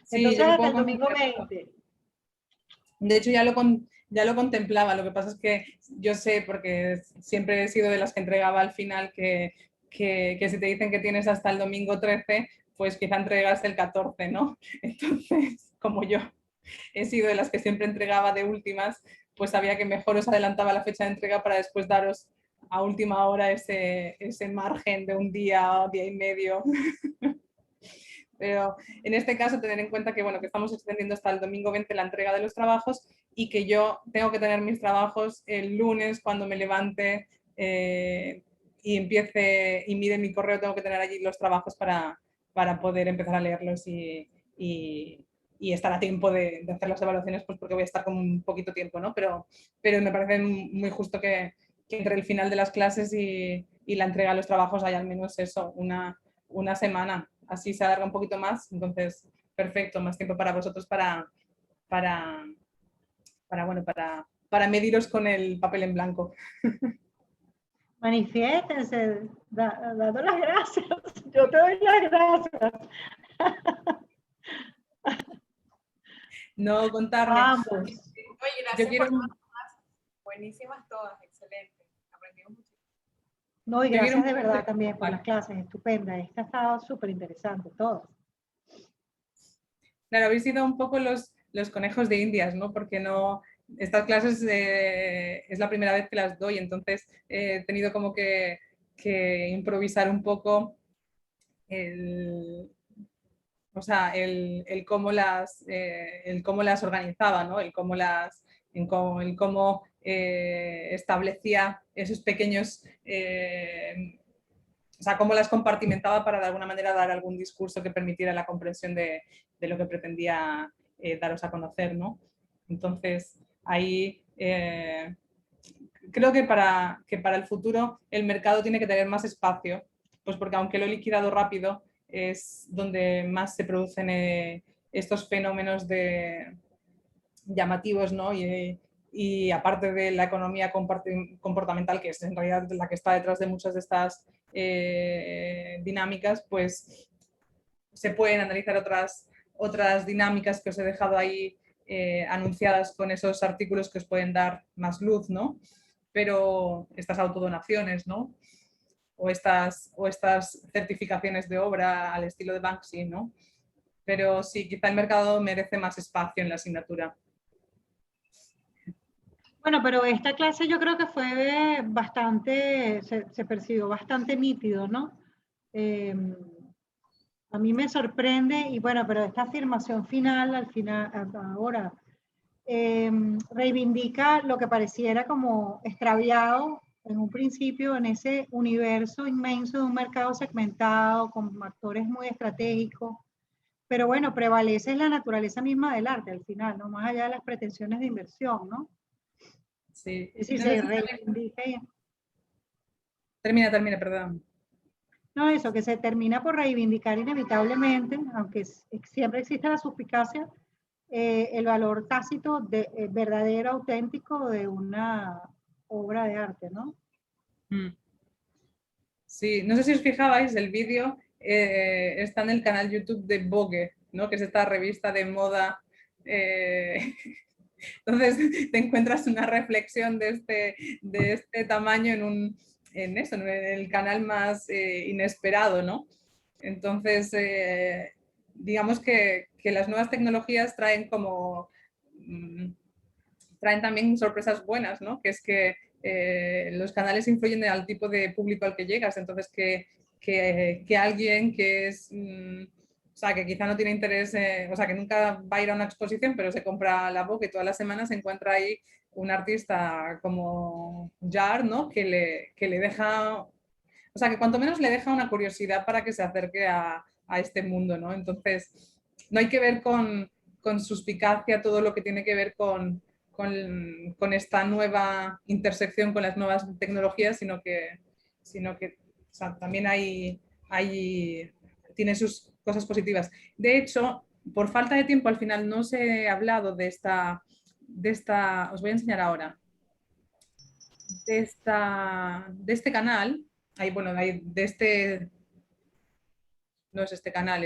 Sí, Entonces, yo me hasta el pongo domingo contenta. 20. De hecho, ya lo contemplaba. Lo que pasa es que yo sé, porque siempre he sido de las que entregaba al final, que si te dicen que tienes hasta el domingo 13, pues quizá entregas el 14, ¿no? Entonces, como yo he sido de las que siempre entregaba de últimas, pues sabía que mejor os adelantaba la fecha de entrega para después daros a última hora ese margen de un día, día y medio. Pero en este caso tener en cuenta que, bueno, que estamos extendiendo hasta el domingo 20 la entrega de los trabajos y que yo tengo que tener mis trabajos el lunes cuando me levante y empiece y mire mi correo, tengo que tener allí los trabajos para poder empezar a leerlos y estar a tiempo de hacer las evaluaciones, pues porque voy a estar con un poquito tiempo, ¿no? Pero me parece muy justo que entre el final de las clases y la entrega de los trabajos haya al menos eso, una semana. Así se alarga un poquito más, entonces perfecto, más tiempo para vosotros para, bueno, para mediros con el papel en blanco. Manifiéstense, dando las gracias. Yo te doy las gracias. No contarme. Ambos. Oye, Yo gracias quiero, por todas las clases. Buenísimas todas, excelente. Aprendimos mucho. No, y yo quiero gracias un de poco verdad también por vale. las clases, estupenda. Esta ha estado súper interesante, todas. Claro, habéis sido un poco los conejos de Indias, ¿no? Porque no, estas clases es la primera vez que las doy, entonces he tenido como que improvisar un poco o sea, el cómo las organizaba, ¿no? El cómo establecía esos pequeños, o sea, cómo las compartimentaba para de alguna manera dar algún discurso que permitiera la comprensión de lo que pretendía daros a conocer, ¿no? Entonces, ahí creo que para el futuro el mercado tiene que tener más espacio, pues porque aunque lo he liquidado rápido, es donde más se producen estos fenómenos llamativos, ¿no? Y aparte de la economía comportamental, que es en realidad la que está detrás de muchas de estas dinámicas, pues se pueden analizar otras dinámicas que os he dejado ahí anunciadas con esos artículos que os pueden dar más luz, ¿no? Pero estas autodonaciones, ¿no? O estas certificaciones de obra al estilo de Banksy, ¿no? Pero sí, quizá el mercado merece más espacio en la asignatura. Bueno, pero esta clase yo creo que fue bastante, se percibió bastante nítido, ¿no? A mí me sorprende, y bueno, pero esta afirmación final, al final, ahora, reivindica lo que pareciera como extraviado en un principio en ese universo inmenso de un mercado segmentado, con actores muy estratégicos, pero bueno, prevalece la naturaleza misma del arte al final, ¿no? Más allá de las pretensiones de inversión, ¿no? Sí. Es decir, No sé se si reivindica. termina, perdón. No, eso, que se termina por reivindicar inevitablemente, aunque siempre existe la suspicacia, el valor tácito verdadero, auténtico de una obra de arte, ¿no? Sí, no sé si os fijabais, el vídeo está en el canal YouTube de Vogue, ¿no? Que es esta revista de moda. Entonces te encuentras una reflexión de este tamaño en el canal más inesperado, ¿no? Entonces, digamos que las nuevas tecnologías traen traen también sorpresas buenas, ¿no? Que es que los canales influyen al tipo de público al que llegas, entonces que alguien que es, o sea, que quizá no tiene interés, o sea, que nunca va a ir a una exposición, pero se compra la Vogue y todas las semanas se encuentra ahí un artista como Jar, ¿no? Que le deja, o sea, que cuanto menos le deja una curiosidad para que se acerque a este mundo, ¿no? Entonces, no hay que ver con suspicacia todo lo que tiene que ver con esta nueva intersección con las nuevas tecnologías, sino que o sea, también tiene sus cosas positivas. De hecho, por falta de tiempo, al final no os he hablado de esta, os voy a enseñar ahora, de este canal, de este no es este canal,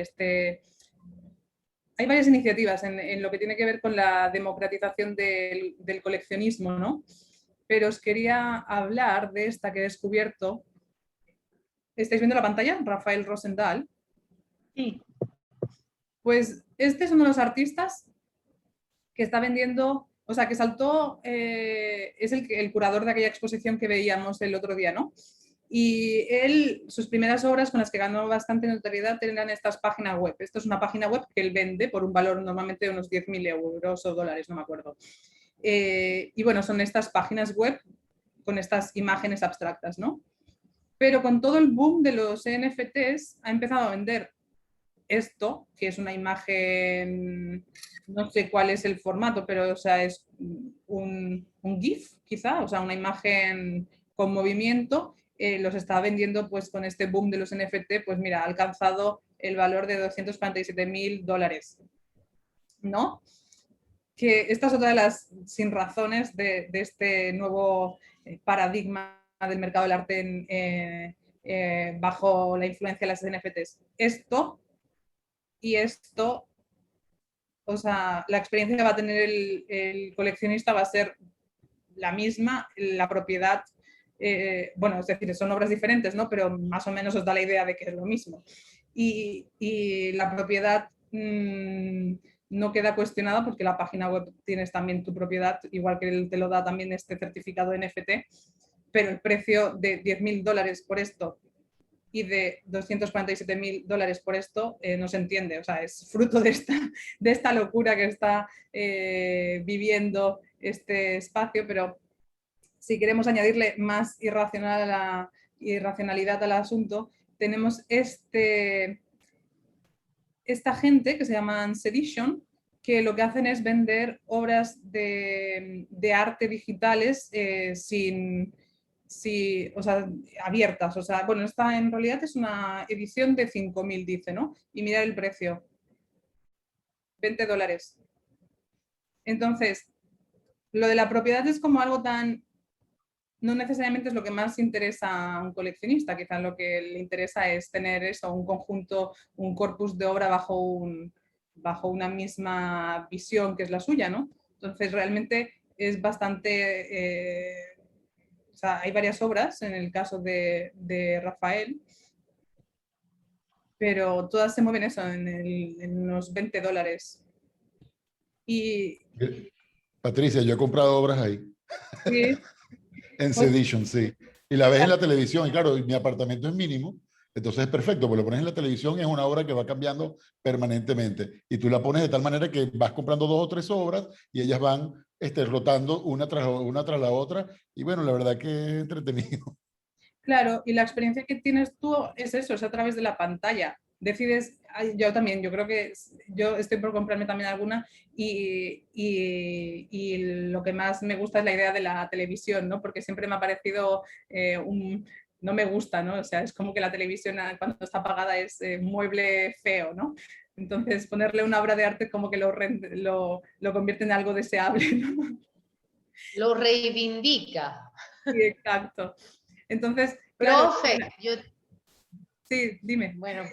hay varias iniciativas en lo que tiene que ver con la democratización del coleccionismo, ¿no? Pero os quería hablar de esta que he descubierto. ¿Estáis viendo la pantalla? Rafael Rosendahl. Sí. Pues este es uno de los artistas que está vendiendo, o sea, que saltó, es el curador de aquella exposición que veíamos el otro día, ¿no? Y él, sus primeras obras con las que ganó bastante notoriedad eran estas páginas web. Esto es una página web que él vende por un valor normalmente de unos 10.000 euros o dólares, no me acuerdo. Y bueno, son estas páginas web con estas imágenes abstractas, ¿no? Pero con todo el boom de los NFTs ha empezado a vender esto, que es una imagen, no sé cuál es el formato, pero o sea, es un GIF quizá, o sea, una imagen con movimiento, los está vendiendo pues con este boom de los NFT, pues mira, ha alcanzado el valor de 247.000 dólares, ¿no? Que esta es otra de las sin razones de este nuevo paradigma del mercado del arte bajo la influencia de las NFTs. Esto y esto, o sea, la experiencia que va a tener el coleccionista va a ser la misma, la propiedad, bueno, es decir, son obras diferentes, ¿no? Pero más o menos os da la idea de que es lo mismo. Y la propiedad no queda cuestionada porque la página web tienes también tu propiedad, igual que te lo da también este certificado NFT, pero el precio de 10.000 dólares por esto y de 247.000 dólares por esto no se entiende, o sea, es fruto de esta locura que está viviendo este espacio, pero si queremos añadirle más irracionalidad al asunto, tenemos esta gente que se llaman Sedition, que lo que hacen es vender obras de arte digitales o sea, abiertas. O sea, bueno, esta en realidad es una edición de 5.000, dice, ¿no? Y mira el precio. 20 dólares. Entonces, lo de la propiedad es como algo tan... No necesariamente es lo que más interesa a un coleccionista, quizás lo que le interesa es tener eso, un conjunto, un corpus de obra bajo una misma visión que es la suya, ¿no? Entonces realmente es bastante, o sea, hay varias obras en el caso de Rafael, pero todas se mueven eso, en unos 20 dólares. Y Patricia, yo he comprado obras ahí. sí, En pues, Sedition, sí. Y la ves en la televisión, y claro, mi apartamento es mínimo, entonces es perfecto, porque lo pones en la televisión y es una obra que va cambiando permanentemente. Y tú la pones de tal manera que vas comprando 2 o 3 obras y ellas van rotando una tras la otra. Y bueno, la verdad que es entretenido. claro, y la experiencia que tienes tú es eso, es a través de la pantalla. Decides, yo también, yo creo que yo estoy por comprarme también alguna y lo que más me gusta es la idea de la televisión, ¿no? Porque siempre me ha parecido no me gusta, ¿no? O sea, es como que la televisión cuando está apagada es un mueble feo, ¿no? Entonces ponerle una obra de arte como que lo convierte en algo deseable, ¿no? Lo reivindica. Sí, exacto. Entonces, claro, Profe, sí, dime. bueno,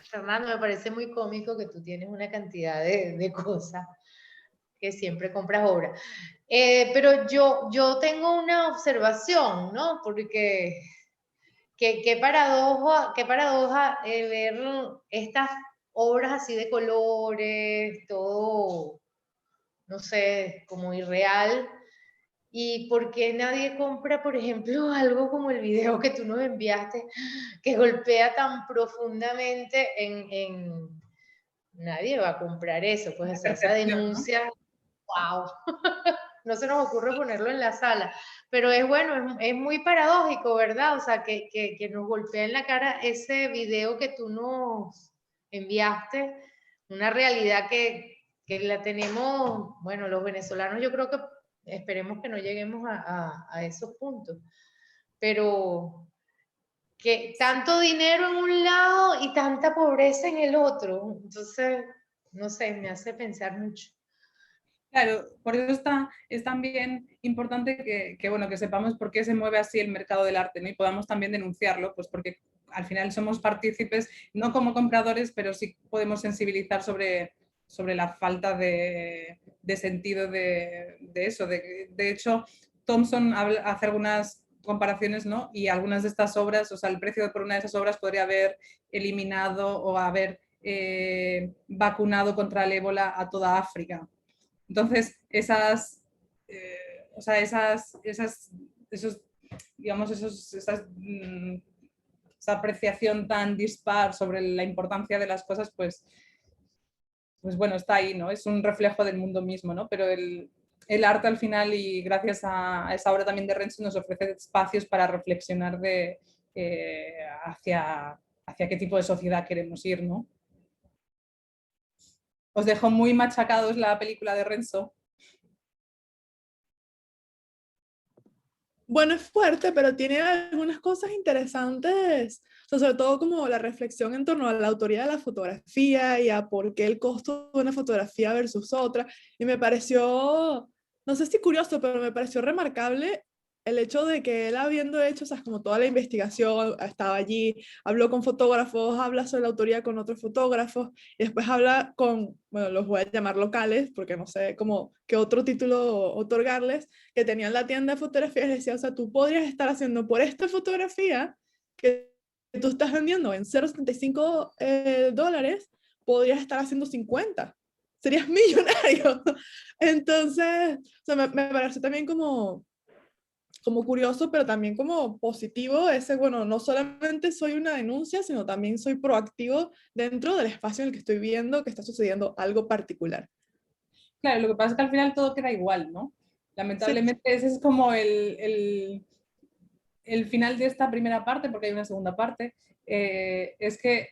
Fernando, me parece muy cómico que tú tienes una cantidad de cosas que siempre compras obras. Pero yo tengo una observación, ¿no? Porque qué paradoja ver estas obras así de colores, todo, no sé, como irreal. ¿Y por qué nadie compra, por ejemplo, algo como el video que tú nos enviaste, que golpea tan profundamente Nadie va a comprar eso, pues, o sea, esa denuncia, ¿no? Wow, no se nos ocurre ponerlo en la sala, pero es bueno, es muy paradójico, ¿verdad? O sea, que nos golpea en la cara ese video que tú nos enviaste, una realidad que la tenemos, bueno, los venezolanos yo creo que esperemos que no lleguemos a esos puntos, pero que tanto dinero en un lado y tanta pobreza en el otro, entonces, no sé, me hace pensar mucho. Claro, por eso es también importante bueno, que sepamos por qué se mueve así el mercado del arte, ¿no? Y podamos también denunciarlo, pues porque al final somos partícipes, no como compradores, pero sí podemos sensibilizar sobre la falta de sentido de eso. De hecho, Thompson hace algunas comparaciones, ¿no? Y algunas de estas obras, o sea, el precio por una de esas obras podría haber eliminado o haber vacunado contra el ébola a toda África. Entonces, esos, digamos, esa apreciación tan dispar sobre la importancia de las cosas, pues bueno, está ahí, ¿no? Es un reflejo del mundo mismo, ¿no? Pero el arte al final, y gracias a esa obra también de Renzo, nos ofrece espacios para reflexionar hacia qué tipo de sociedad queremos ir, ¿no? Os dejo muy machacados la película de Renzo. Bueno, es fuerte, pero tiene algunas cosas interesantes, o sea, sobre todo como la reflexión en torno a la autoría de la fotografía y a por qué el costo de una fotografía versus otra. Y me pareció, no sé si curioso, pero me pareció remarcable el hecho de que él, habiendo hecho, o sea, como toda la investigación, estaba allí, habló con fotógrafos, habla sobre la autoría con otros fotógrafos, y después habla con, bueno, los voy a llamar locales, porque no sé cómo, qué otro título otorgarles, que tenían la tienda de fotografías. Les decía, o sea, tú podrías estar haciendo por esta fotografía que tú estás vendiendo en $0.75, podrías estar haciendo 50. Serías millonario. Entonces, o sea, me parece también como curioso, pero también como positivo ese, bueno, no solamente soy una denuncia, sino también soy proactivo dentro del espacio en el que estoy viendo que está sucediendo algo particular. Claro, lo que pasa es que al final todo queda igual, ¿no? Lamentablemente sí. Ese es como el final de esta primera parte, porque hay una segunda parte, es que,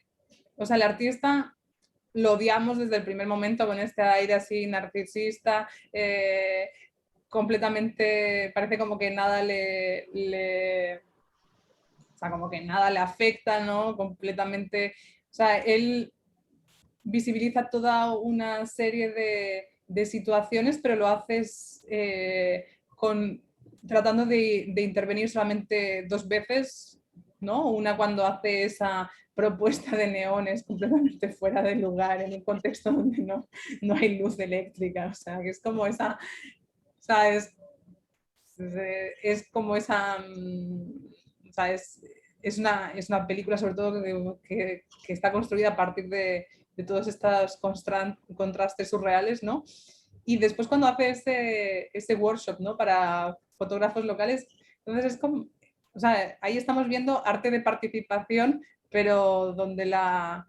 o sea, el artista lo odiamos desde el primer momento con este aire así narcisista, completamente, parece como que nada o sea, como que nada le afecta, ¿no? Completamente, o sea, él visibiliza toda una serie de situaciones, pero lo haces tratando de intervenir solamente 2 veces, ¿no? Una cuando hace esa propuesta de neones completamente fuera de lugar, en un contexto donde no hay luz eléctrica, o sea, que es como esa, o sea, es como esa, o sea, es una película sobre todo que está construida a partir de todos estos contrastes surreales, ¿no? Y después cuando hace ese workshop, ¿no? Para fotógrafos locales, entonces es como, o sea, ahí estamos viendo arte de participación, pero donde la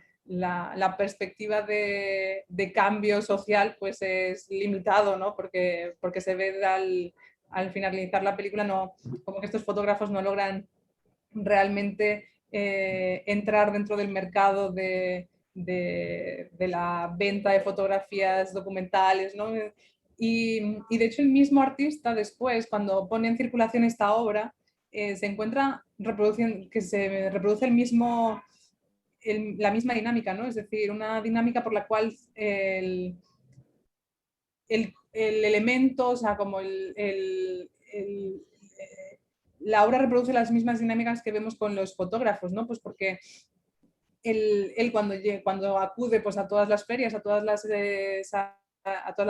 perspectiva de cambio social pues es limitado, ¿no? Porque se ve al finalizar la película, no, como que estos fotógrafos no logran realmente entrar dentro del mercado de la venta de fotografías documentales, ¿no? Y de hecho el mismo artista después, cuando pone en circulación esta obra, se encuentra que se reproduce la misma dinámica, ¿no? Es decir, una dinámica por la cual el elemento, o sea, como la obra reproduce las mismas dinámicas que vemos con los fotógrafos, ¿no? Pues porque él cuando acude pues, a todas las ferias, a todas las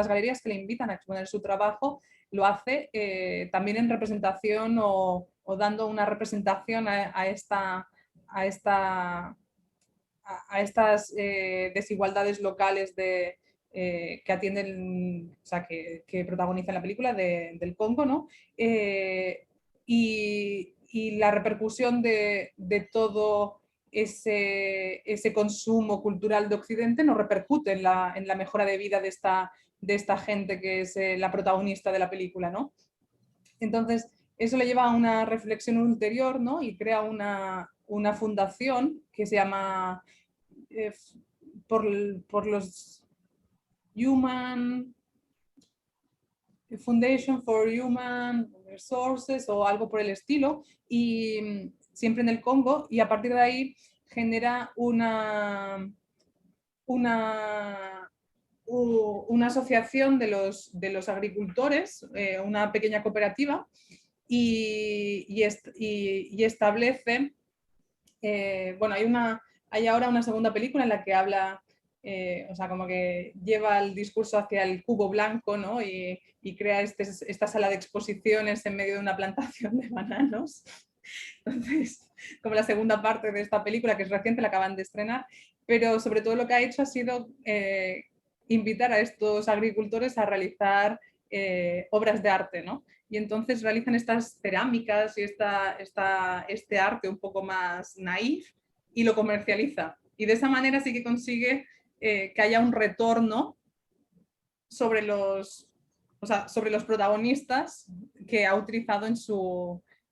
galerías que le invitan a exponer su trabajo, lo hace también en representación o dando una representación a estas desigualdades locales que atienden, o sea, que protagonizan la película del Congo, ¿no? Y la repercusión de todo ese consumo cultural de Occidente no repercute en la mejora de vida de esta gente que es la protagonista de la película, ¿no? Entonces, eso le lleva a una reflexión ulterior, ¿no? Y crea una fundación que se llama por los Foundation for Human Resources o algo por el estilo, y siempre en el Congo, y a partir de ahí genera una asociación de los agricultores, una pequeña cooperativa, y establece bueno, hay ahora una segunda película en la que habla, o sea, como que lleva el discurso hacia el cubo blanco, ¿no? Y crea esta sala de exposiciones en medio de una plantación de bananos. Entonces, como la segunda parte de esta película, que es reciente, la acaban de estrenar, pero sobre todo lo que ha hecho ha sido invitar a estos agricultores a realizar obras de arte, ¿no? Y entonces realizan estas cerámicas y este arte un poco más naif y lo comercializa. Y de esa manera sí que consigue que haya un retorno sobre sobre los protagonistas que ha utilizado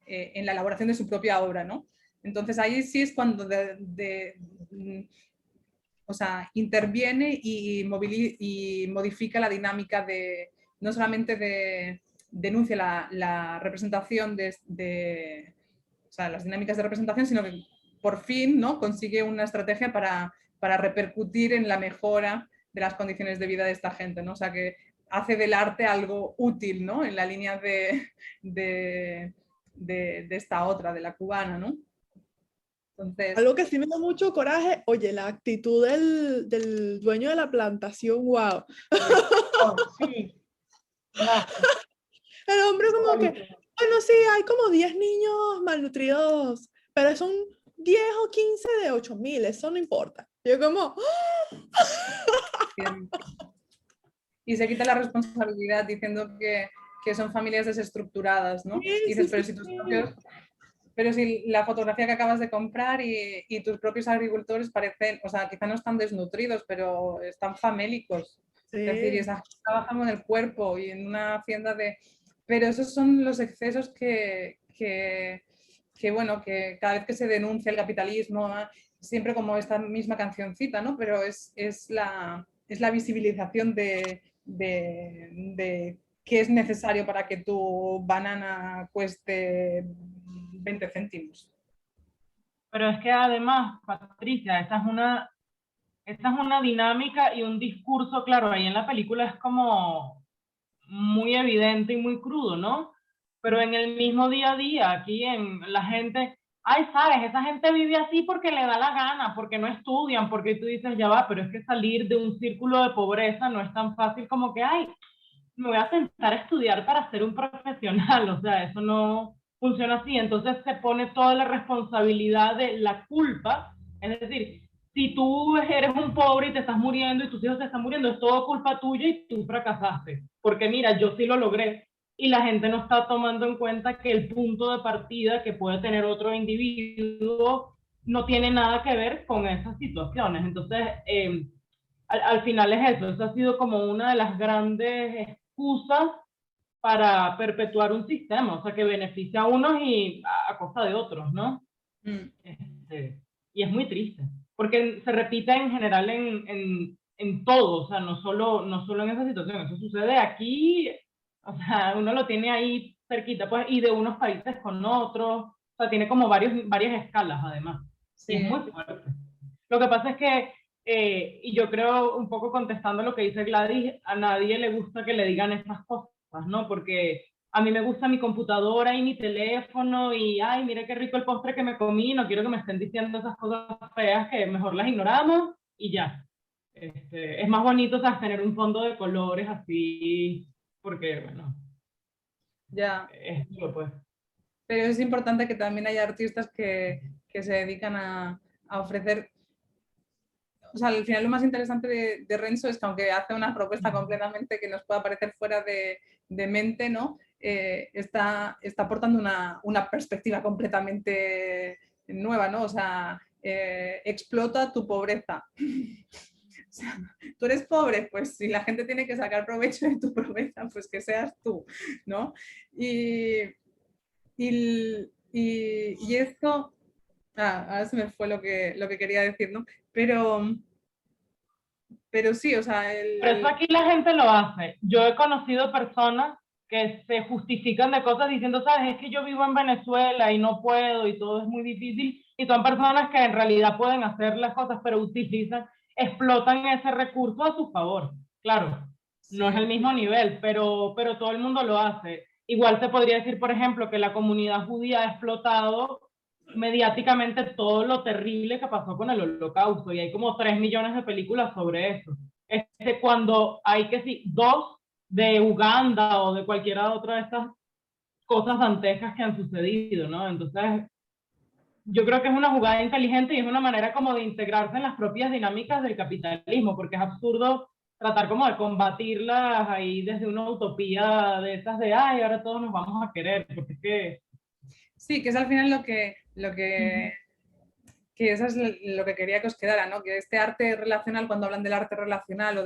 en la elaboración de su propia obra, ¿no? Entonces ahí sí es cuando o sea, interviene y modifica la dinámica no solamente denuncia la representación o sea, las dinámicas de representación, sino que por fin, ¿no?, consigue una estrategia para repercutir en la mejora de las condiciones de vida de esta gente, ¿no? O sea, que hace del arte algo útil, ¿no?, en la línea de esta otra, de la cubana, ¿no? Entonces, Algo que sí me da mucho coraje, oye, la actitud del dueño de la plantación, wow. Sí. Gracias. El hombre como que, bueno, sí, hay como 10 niños malnutridos, pero son 10 o 15 de 8.000, eso no importa. Yo como, y se quita la responsabilidad diciendo que son familias desestructuradas, ¿no? sí, Y dices, sí, pero sí, si sí. pero si la fotografía que acabas de comprar y tus propios agricultores parecen, o sea, quizá no están desnutridos, pero están famélicos. Es decir, y Sí. esa gente trabaja con el cuerpo y en una hacienda de... Pero esos son los excesos bueno, que cada vez que se denuncia el capitalismo, siempre como esta misma cancioncita, ¿no? Pero es la visibilización de qué es necesario para que tu banana cueste 20 céntimos. Pero es que además, Patricia, esta es una dinámica y un discurso, claro, ahí en la película es como muy evidente y muy crudo, ¿no? Pero en el mismo día a día, aquí en la gente, ay, sabes, esa gente vive así porque le da la gana, porque no estudian, porque tú dices, ya va, pero es que salir de un círculo de pobreza no es tan fácil como que, ay, me voy a sentar a estudiar para ser un profesional, o sea, eso no funciona así, entonces se pone toda la responsabilidad de la culpa, es decir, si tú eres un pobre y te estás muriendo y tus hijos te están muriendo, es todo culpa tuya y tú fracasaste, porque mira, yo sí lo logré, y la gente no está tomando en cuenta que el punto de partida que puede tener otro individuo no tiene nada que ver con esas situaciones, entonces al final es eso ha sido como una de las grandes excusas para perpetuar un sistema, o sea, que beneficia a unos y a costa de otros, ¿no? Mm. Y es muy triste, porque se repite en general en todo, o sea, no solo en esa situación, eso sucede aquí, o sea, uno lo tiene ahí cerquita, pues, y de unos países con otros, o sea, tiene como varias escalas además, Sí. y es muy fuerte. Lo que pasa es que y yo creo, un poco contestando lo que dice Gladys, a nadie le gusta que le digan estas cosas, ¿no? Porque a mí me gusta mi computadora y mi teléfono y, ay, mire qué rico el postre que me comí, no quiero que me estén diciendo esas cosas feas que mejor las ignoramos y ya. Es más bonito, o sea, tener un fondo de colores así, porque, bueno, Ya. es duro, pues. Pero es importante que también haya artistas que se dedican a ofrecer. O sea, al final lo más interesante de Renzo es que aunque hace una propuesta completamente que nos pueda parecer fuera de mente, ¿no? Está aportando una perspectiva completamente nueva, ¿no? O sea, explota tu pobreza. O sea, tú eres pobre, pues si la gente tiene que sacar provecho de tu pobreza, pues que seas tú, ¿no? Y esto, ahora se me fue lo que quería decir, ¿no? Pero sí, o sea, Por eso aquí la gente lo hace. Yo he conocido personas que se justifican de cosas diciendo, sabes, es que yo vivo en Venezuela y no puedo y todo es muy difícil. Y son personas que en realidad pueden hacer las cosas, pero explotan ese recurso a su favor. Claro, no es el mismo nivel, pero todo el mundo lo hace. Igual se podría decir, por ejemplo, que la comunidad judía ha explotado mediáticamente todo lo terrible que pasó con el Holocausto, y hay como 3 millones de películas sobre eso. Cuando hay que sí, 2 de Uganda o de cualquiera otra de estas cosas dantescas que han sucedido, ¿no? Entonces, yo creo que es una jugada inteligente y es una manera como de integrarse en las propias dinámicas del capitalismo, porque es absurdo tratar como de combatirlas ahí desde una utopía de esas de, ay, ahora todos nos vamos a querer, porque es que... Sí, que es al final que eso es lo que quería que os quedara, ¿no? Que este arte relacional, cuando hablan del arte relacional o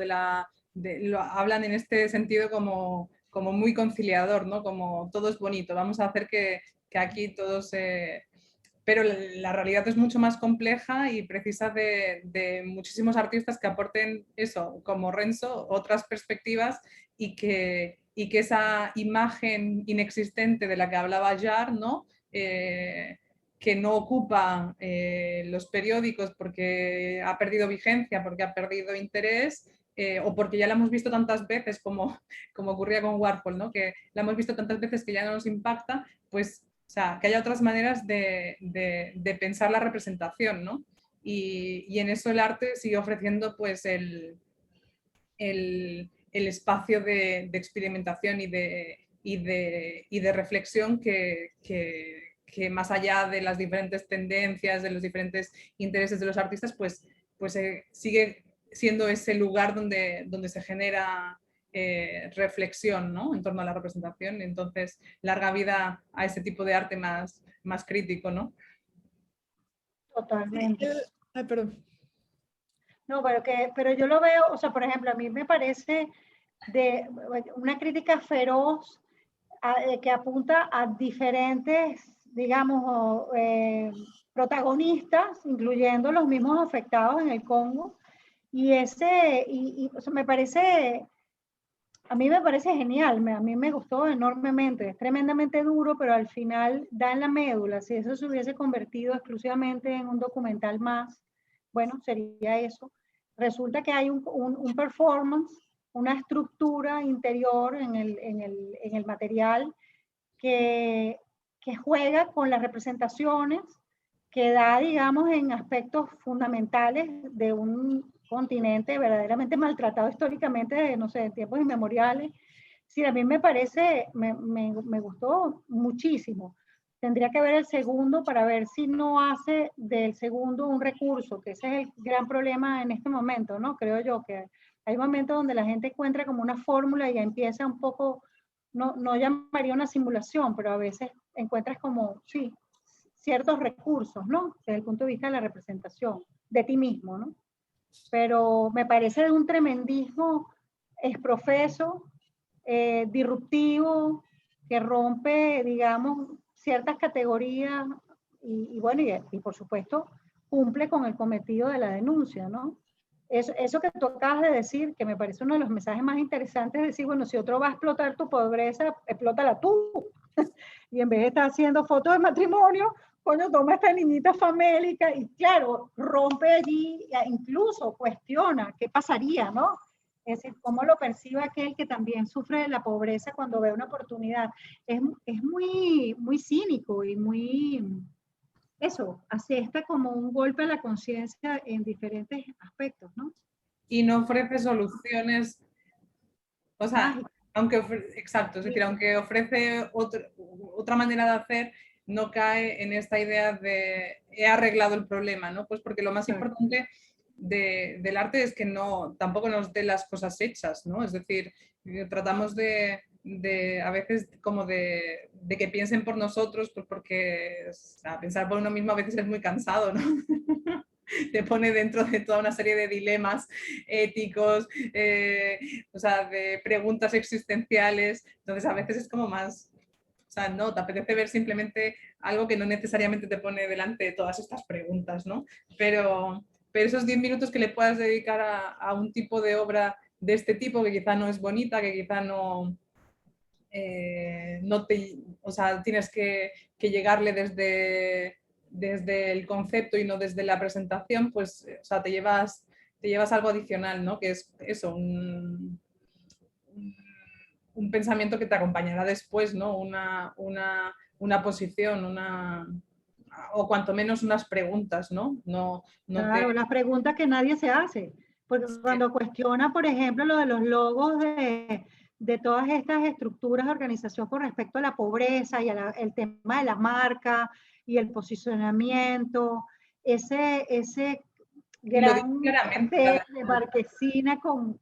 lo hablan en este sentido como muy conciliador, ¿no? Como todo es bonito, vamos a hacer que aquí todo se... Pero la realidad es mucho más compleja y precisa de muchísimos artistas que aporten eso, como Renzo, otras perspectivas y que esa imagen inexistente de la que hablaba Jar, ¿no? Que no ocupa los periódicos porque ha perdido vigencia, porque ha perdido interés, o porque ya la hemos visto tantas veces como ocurría con Warhol, ¿no? Que la hemos visto tantas veces que ya no nos impacta, pues, o sea, que haya otras maneras de pensar la representación, ¿no? Y en eso el arte sigue ofreciendo pues el espacio de experimentación y de reflexión que más allá de las diferentes tendencias, de los diferentes intereses de los artistas, pues sigue siendo ese lugar donde se genera reflexión, ¿no? En torno a la representación. Entonces, larga vida a ese tipo de arte más crítico, ¿no? Totalmente. Ay, perdón. No, pero yo lo veo, o sea, por ejemplo, a mí me parece de una crítica feroz que apunta a diferentes, digamos, protagonistas, incluyendo los mismos afectados en el Congo. O sea, a mí me parece genial, a mí me gustó enormemente, es tremendamente duro, pero al final da en la médula. Si eso se hubiese convertido exclusivamente en un documental más, bueno, sería eso. Resulta que hay un performance, una estructura interior en el material que juega con las representaciones, que da, digamos, en aspectos fundamentales de un continente verdaderamente maltratado históricamente, no sé, en tiempos inmemoriales. Sí, a mí me parece, me gustó muchísimo. Tendría que ver el segundo para ver si no hace del segundo un recurso, que ese es el gran problema en este momento, ¿no? Creo yo que hay momentos donde la gente encuentra como una fórmula y ya empieza un poco, no llamaría una simulación, pero a veces encuentras como, sí, ciertos recursos, ¿no? Desde el punto de vista de la representación de ti mismo, ¿no? Pero me parece de un tremendismo exprofeso, disruptivo, que rompe, digamos, ciertas categorías y bueno, y por supuesto cumple con el cometido de la denuncia, ¿no? Eso que tú acabas de decir, que me parece uno de los mensajes más interesantes, es decir, bueno, si otro va a explotar tu pobreza, explótala tú. Y en vez de estar haciendo fotos de matrimonio, coño, toma esta niñita famélica y claro, rompe allí, incluso cuestiona qué pasaría, ¿no? Es decir, cómo lo percibe aquel que también sufre de la pobreza cuando ve una oportunidad. Es muy, muy cínico y muy, eso, asesta como un golpe a la conciencia en diferentes aspectos, ¿no? Y no ofrece soluciones, o sea, Mágico. exacto, es decir, aunque ofrece otra manera de hacer, no cae en esta idea de he arreglado el problema, ¿no? Pues porque lo más importante del arte es que tampoco nos dé las cosas hechas, ¿no? Es decir, tratamos a veces como de que piensen por nosotros, pues porque pensar por uno mismo a veces es muy cansado, ¿no? Te pone dentro de toda una serie de dilemas éticos, o sea, de preguntas existenciales, entonces a veces es como más, o sea, no, te apetece ver simplemente algo que no necesariamente te pone delante de todas estas preguntas, ¿no? Pero esos 10 minutos que le puedas dedicar a un tipo de obra de este tipo, que quizá no es bonita, que quizá no o sea, tienes que llegarle desde el concepto y no desde la presentación, pues, o sea, te llevas algo adicional, ¿no? Que es eso, un pensamiento que te acompañará después, ¿no? Una posición, o cuanto menos unas preguntas, ¿no? Claro, las preguntas que nadie se hace. Porque cuando cuestiona, por ejemplo, lo de los logos de todas estas estructuras de organización con respecto a la pobreza y el tema de la marca y el posicionamiento, ese Y lo dice gran claramente, cartel de marquesina con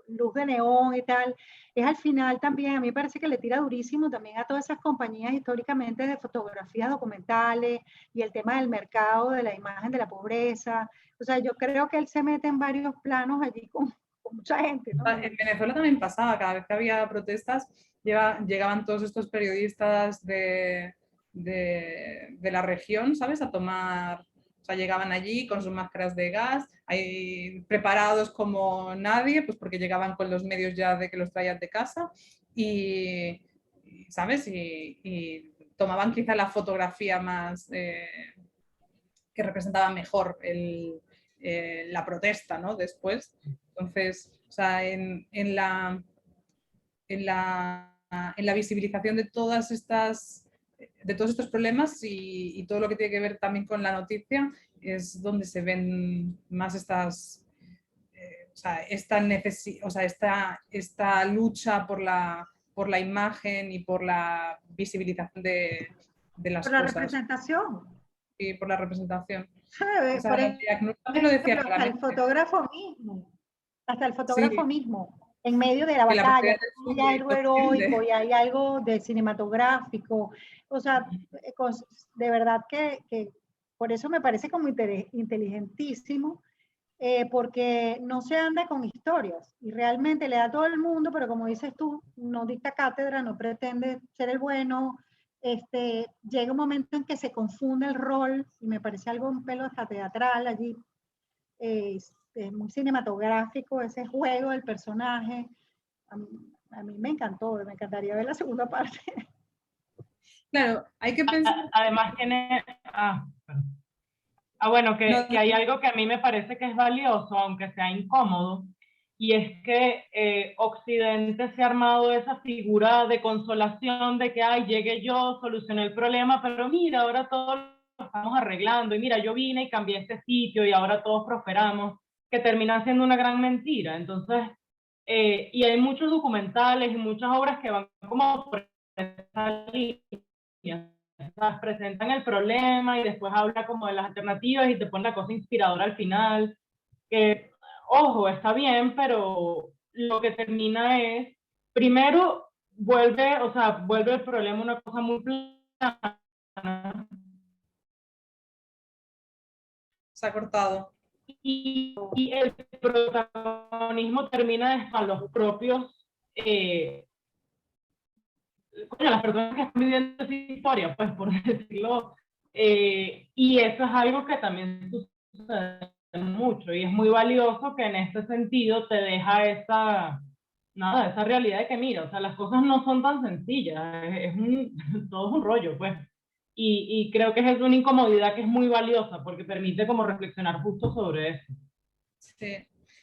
luz de neón y tal, es al final también, a mí me parece que le tira durísimo también a todas esas compañías históricamente de fotografías documentales y el tema del mercado de la imagen de la pobreza. O sea, yo creo que él se mete en varios planos allí con mucha gente, ¿no? En Venezuela también pasaba, cada vez que había protestas, llegaban todos estos periodistas de la región, ¿sabes? A tomar, o sea, llegaban allí con sus máscaras de gas, ahí preparados como nadie, pues porque llegaban con los medios ya de que los traían de casa ¿sabes? Y tomaban quizá la fotografía más que representaba mejor la protesta, ¿no? Después. Entonces, o sea, en la visibilización de todos estos problemas y todo lo que tiene que ver también con la noticia es donde se ven más esta lucha por la imagen y por la visibilización de las Por la cosas. representación. Y por la representación. ¿Sabes? O sea, Por Jack Nicholson lo decía ejemplo, claramente. hasta el fotógrafo Sí. mismo, en medio de la Que la batalla, batalla hay del algo sur heroico defiende. y hay algo de cinematográfico. O sea, de verdad que por eso me parece como inteligentísimo, porque no se anda con historias y realmente le da a todo el mundo, pero como dices tú, no dicta cátedra, no pretende ser el bueno. Llega un momento en que se confunde el rol y me parece algo un pelo hasta teatral allí. Es muy cinematográfico ese juego del personaje. A mí me encantó, me encantaría ver la segunda parte. Claro, hay que pensar. Además tiene... bueno, que hay algo que a mí me parece que es valioso, aunque sea incómodo, y es que Occidente se ha armado esa figura de consolación de que, ay, llegué yo, solucioné el problema, pero mira, ahora todo lo estamos arreglando, y mira, yo vine y cambié este sitio y ahora todos prosperamos, que termina siendo una gran mentira. Entonces, y hay muchos documentales y muchas obras que van como por esa línea. Presentan el problema y después habla como de las alternativas y te pone la cosa inspiradora al final, que, ojo, está bien, pero lo que termina es, primero, vuelve el problema una cosa muy plana. Se ha cortado. Y el protagonismo termina a los propios las personas que están viviendo esa historia, pues por decirlo, y eso es algo que también sucede mucho y es muy valioso que en este sentido te deja esa realidad de que mira, o sea, las cosas no son tan sencillas, todo es un rollo, pues. Y creo que es una incomodidad que es muy valiosa porque permite como reflexionar justo sobre eso. Sí.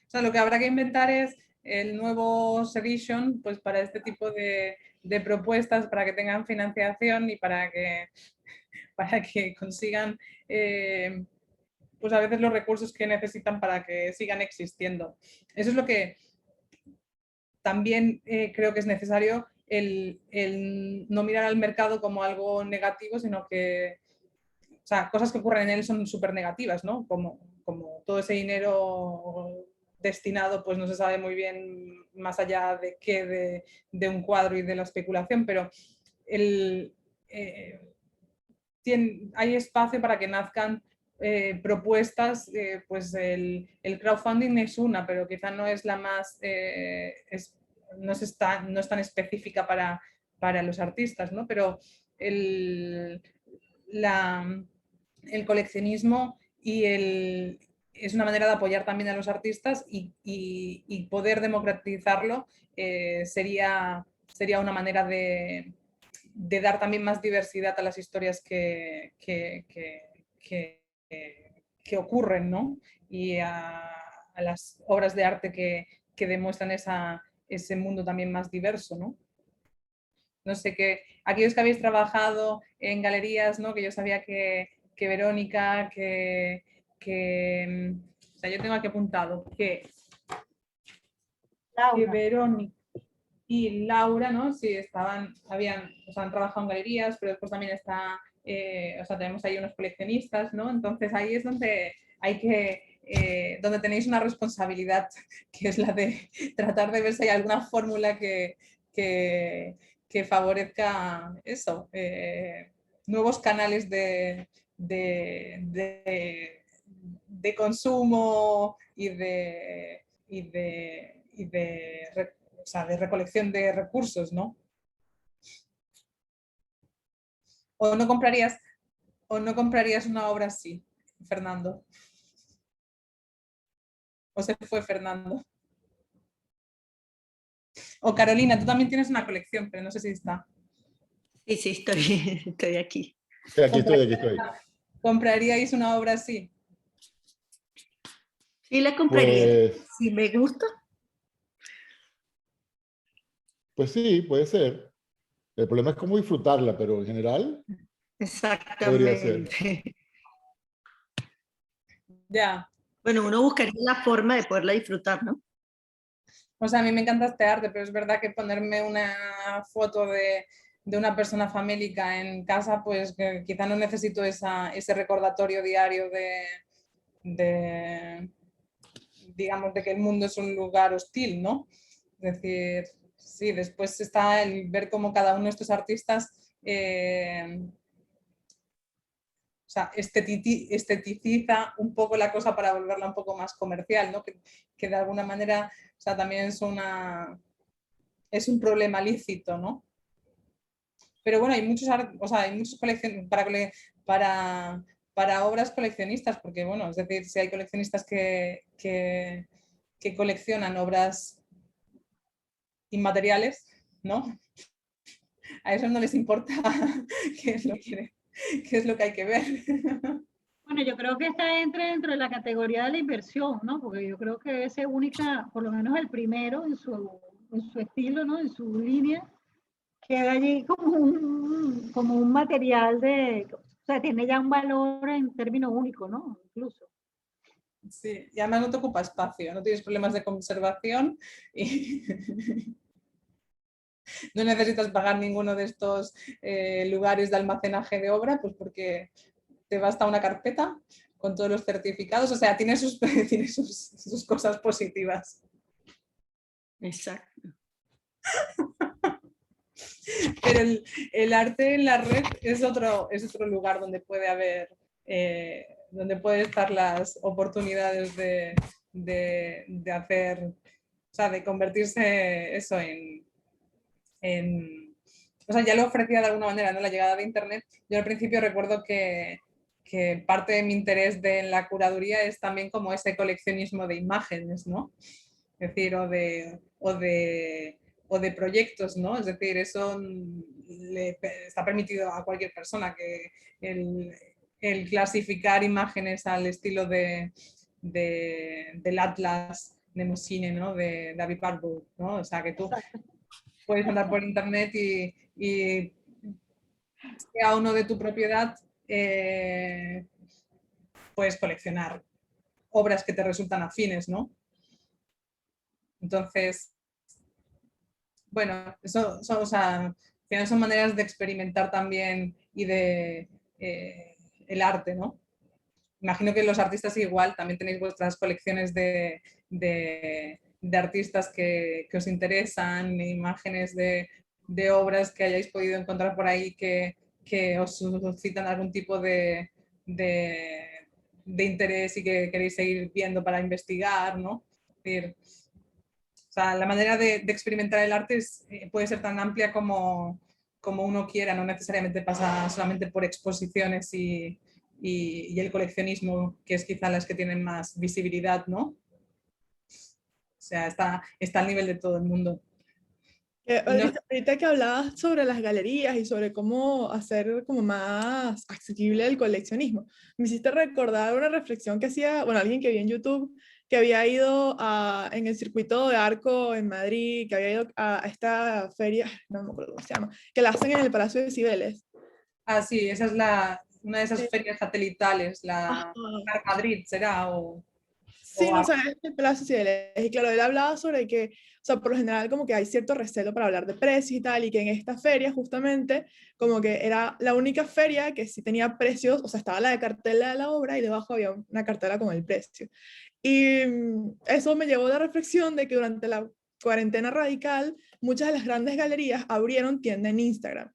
O sea, lo que habrá que inventar es el nuevo Sedition, pues para este tipo de propuestas, para que tengan financiación y para que consigan pues a veces los recursos que necesitan para que sigan existiendo. Eso es lo que también creo que es necesario, el no mirar al mercado como algo negativo, sino que, o sea, cosas que ocurren en él son súper negativas, ¿no? Como todo ese dinero destinado, pues no se sabe muy bien más allá de qué de un cuadro y de la especulación, pero hay espacio para que nazcan propuestas, pues el crowdfunding es una, pero quizá no es la más, no es tan específica para los artistas, ¿no? Pero el coleccionismo es una manera de apoyar también a los artistas y poder democratizarlo sería una manera de dar también más diversidad a las historias que ocurren, ¿no? Y a las obras de arte que demuestran ese mundo también más diverso, ¿no? no sé qué, aquellos que habéis trabajado en galerías, ¿no? Que yo sabía que Verónica, o sea, yo tengo aquí apuntado que Laura. Verónica y Laura, ¿no? Sí, han trabajado en galerías, pero después también o sea, tenemos ahí unos coleccionistas, ¿no? Entonces ahí es donde donde tenéis una responsabilidad, que es la de tratar de ver si hay alguna fórmula que favorezca eso, nuevos canales de consumo o sea, de recolección de recursos, ¿no? ¿O no comprarías una obra así, Fernando? ¿O se fue Fernando? O Carolina, tú también tienes una colección, pero no sé si está. Sí, sí, estoy aquí. Sí, aquí estoy. ¿Compraríais una obra así? Sí, la compraría. Pues, Si me gusta. pues sí, puede ser. El problema es cómo disfrutarla, pero en general podría ser. Exactamente. Ya. Bueno, uno buscaría la forma de poderla disfrutar, ¿no? O sea, a mí me encanta este arte, pero es verdad que ponerme una foto de una persona famélica en casa, pues que quizá no necesito ese recordatorio diario digamos, de que el mundo es un lugar hostil, ¿no? Es decir, sí, después está el ver cómo cada uno de estos artistas o sea, esteticiza un poco la cosa para volverla un poco más comercial, ¿no? Que de alguna manera, o sea, también es un problema lícito, ¿no? Pero bueno, hay muchos colecciones para obras coleccionistas, porque bueno, es decir, si hay coleccionistas que coleccionan obras inmateriales, ¿no? A eso no les importa qué es lo que hay que ver. Bueno, yo creo que esta entra dentro de la categoría de la inversión, ¿no? Porque yo creo que ese única, por lo menos el primero en su estilo, ¿no? En su línea, queda allí como un material o sea, tiene ya un valor en términos únicos, ¿no? Incluso. Sí, y además no te ocupa espacio, no tienes problemas de conservación y no necesitas pagar ninguno de estos lugares de almacenaje de obra, pues porque te basta una carpeta con todos los certificados, o sea, tiene sus cosas positivas. Exacto. Pero el arte en la red es otro lugar donde puede haber, donde pueden estar las oportunidades de hacer, o sea, de convertirse eso o sea, ya lo ofrecía de alguna manera, ¿no? La llegada de Internet. Yo al principio recuerdo que parte de mi interés en la curaduría es también como ese coleccionismo de imágenes, ¿no? Es decir, o de proyectos, ¿no? Es decir, eso está permitido a cualquier persona, que el clasificar imágenes al estilo del Atlas de Mussine, ¿no? De David Barbour, ¿no? O sea, que tú puedes andar por internet y sea uno de tu propiedad, puedes coleccionar obras que te resultan afines, ¿no? Entonces, bueno, eso son, o sea, son maneras de experimentar también y de el arte, ¿no? Imagino que los artistas igual, también tenéis vuestras colecciones de artistas que os interesan, imágenes de obras que hayáis podido encontrar por ahí que os suscitan algún tipo de interés y que queréis seguir viendo para investigar, ¿no? Es decir, o sea, la manera de experimentar el arte puede ser tan amplia como uno quiera, no necesariamente pasa solamente por exposiciones y el coleccionismo, que es quizá las que tienen más visibilidad, ¿no? O sea, está al nivel de todo el mundo. Ahorita que hablabas sobre las galerías y sobre cómo hacer como más accesible el coleccionismo, me hiciste recordar una reflexión que hacía, bueno, alguien que vi en YouTube, que había ido en el circuito de Arco en Madrid, que había ido a esta feria, no me acuerdo cómo se llama, que la hacen en el Palacio de Cibeles. Ah, sí, esa es una de esas ferias satelitales, la Ajá. Madrid será, o Sí, no, o Arco. sea, es el Palacio de Cibeles. Y claro, él hablaba sobre que, o sea, por lo general como que hay cierto recelo para hablar de precios y tal, y que en esta feria justamente como que era la única feria que sí tenía precios, o sea, estaba la de cartela de la obra y debajo había una cartela con el precio. Y eso me llevó a la reflexión de que durante la cuarentena radical, muchas de las grandes galerías abrieron tienda en Instagram,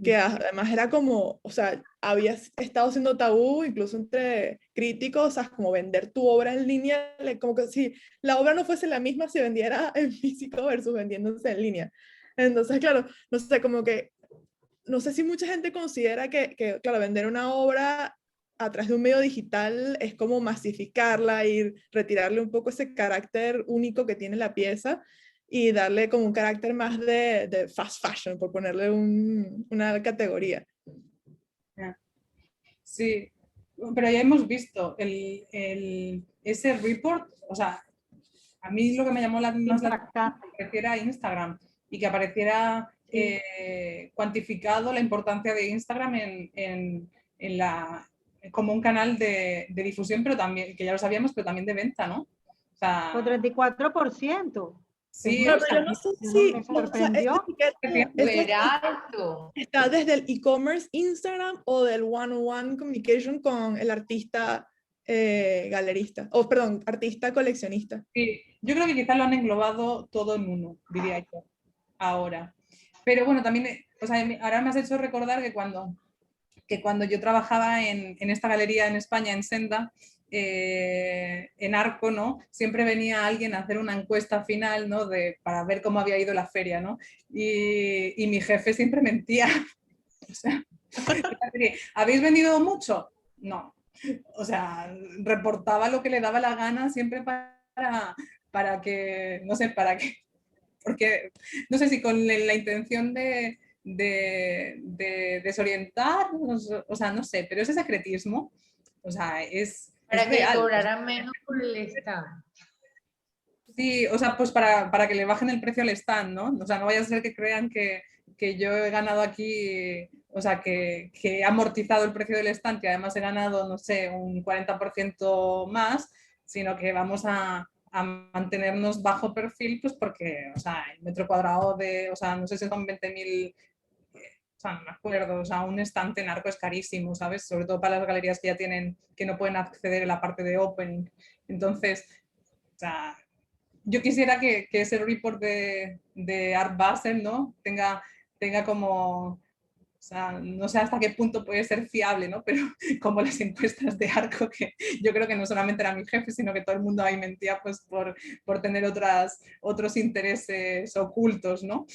que además era como, o sea, había estado siendo tabú incluso entre críticos, o sea, como vender tu obra en línea, como que si la obra no fuese la misma si vendiera en físico versus vendiéndose en línea. Entonces, claro, no sé, como que, no sé si mucha gente considera que claro, vender una obra a través de un medio digital es como masificarla y retirarle un poco ese carácter único que tiene la pieza y darle como un carácter más de fast fashion, por ponerle una categoría. Sí, pero ya hemos visto ese report, o sea, a mí lo que me llamó más la atención es que apareciera Instagram y que apareciera cuantificado la importancia de Instagram como un canal de difusión, pero también, que ya lo sabíamos, pero también de venta, ¿no? O sea, Con 34%. sí, Pero o sea, yo no sé si, Me o sea, sorprendió. Súper alto. está desde el e-commerce Instagram o del one-on-one communication con el artista galerista, o perdón, artista coleccionista. sí, yo creo que quizás lo han englobado todo en uno, diría yo, ahora. Pero bueno, también, o sea, ahora me has hecho recordar que cuando yo trabajaba en esta galería en España, en Senda, en Arco, ¿no? Siempre venía alguien a hacer una encuesta final, ¿no? Para ver cómo había ido la feria, ¿no? Y mi jefe siempre mentía. O sea, ¿habéis vendido mucho? No. O sea, reportaba lo que le daba la gana siempre para que, no sé, para que, porque no sé si con la intención de desorientar, o sea, no sé, pero ese secretismo, o sea, es Para que le real. cobraran menos por el stand. Sí, o sea, pues para que le bajen el precio al stand, ¿no? O sea, no vaya a ser que crean que yo he ganado aquí, o sea, que he amortizado el precio del stand, que además he ganado, no sé, un 40% más, sino que vamos a mantenernos bajo perfil, pues porque, o sea, el metro cuadrado o sea, no sé si son 20.000, o sea, no me acuerdo, o sea, un estante en Arco es carísimo, ¿sabes? Sobre todo para las galerías que ya tienen, que no pueden acceder a la parte de opening. Entonces, o sea, yo quisiera que ese report de Art Basel, ¿no? tenga como, o sea, no sé hasta qué punto puede ser fiable, ¿no? Pero como las encuestas de Arco, que yo creo que no solamente era mi jefe, sino que todo el mundo ahí mentía pues por tener otros intereses ocultos, ¿no?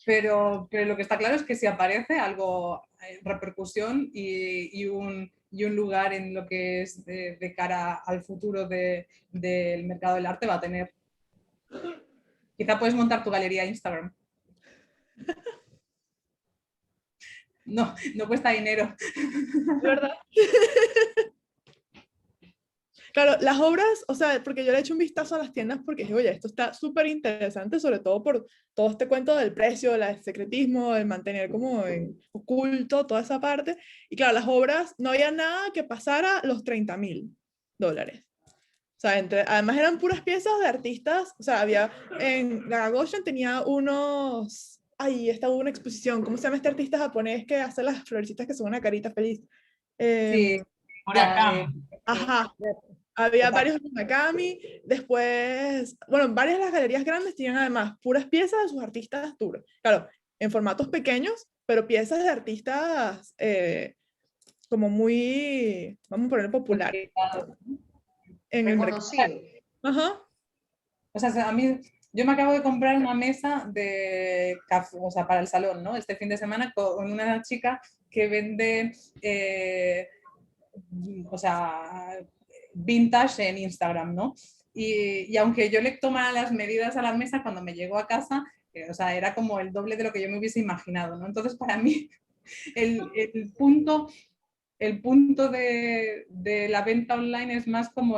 Pero lo que está claro es que si aparece algo, repercusión y un lugar en lo que es de cara al futuro del mercado del arte va a tener. Quizá puedes montar tu galería Instagram. No, no cuesta dinero. ¿Verdad? Claro, las obras, o sea, porque yo le he hecho un vistazo a las tiendas porque dije, oye, esto está súper interesante, sobre todo por todo este cuento del precio, del secretismo, del mantener como oculto toda esa parte. Y claro, las obras, no había nada que pasara los $30,000. O sea, además eran puras piezas de artistas, o sea, había, en la Gagosian tenía estaba una exposición, ¿cómo se llama este artista japonés que hace las florecitas que son una carita feliz? Sí, Huracán. Ajá. Había varios Murakami, después, bueno, varias de las galerías grandes tenían además puras piezas de sus artistas duros. Claro, en formatos pequeños, pero piezas de artistas como muy, vamos a poner popular. En el mercado. Reconocido. Ajá. o sea, a mí, yo me acabo de comprar una mesa de café, o sea, para el salón, ¿no? Este fin de semana con una chica que vende, o sea, vintage en Instagram, ¿no? Y aunque yo le tomara las medidas a la mesa, cuando me llegó a casa, o sea, era como el doble de lo que yo me hubiese imaginado, ¿no? Entonces, para mí, el punto el punto de la venta online es más como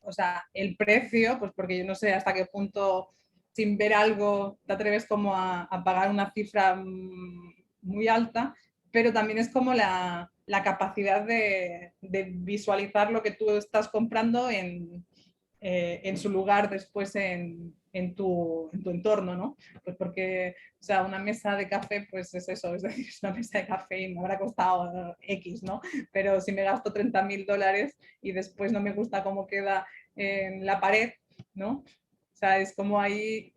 o sea, el precio, pues porque yo no sé hasta qué punto sin ver algo te atreves como a pagar una cifra muy alta, pero también es como la capacidad de visualizar lo que tú estás comprando en su lugar después en tu entorno, ¿no? Pues porque, o sea, una mesa de café, pues es eso, es decir, es una mesa de café y me habrá costado X, ¿no? Pero si me gasto $30.000 y después no me gusta cómo queda en la pared, ¿no? O sea, es como ahí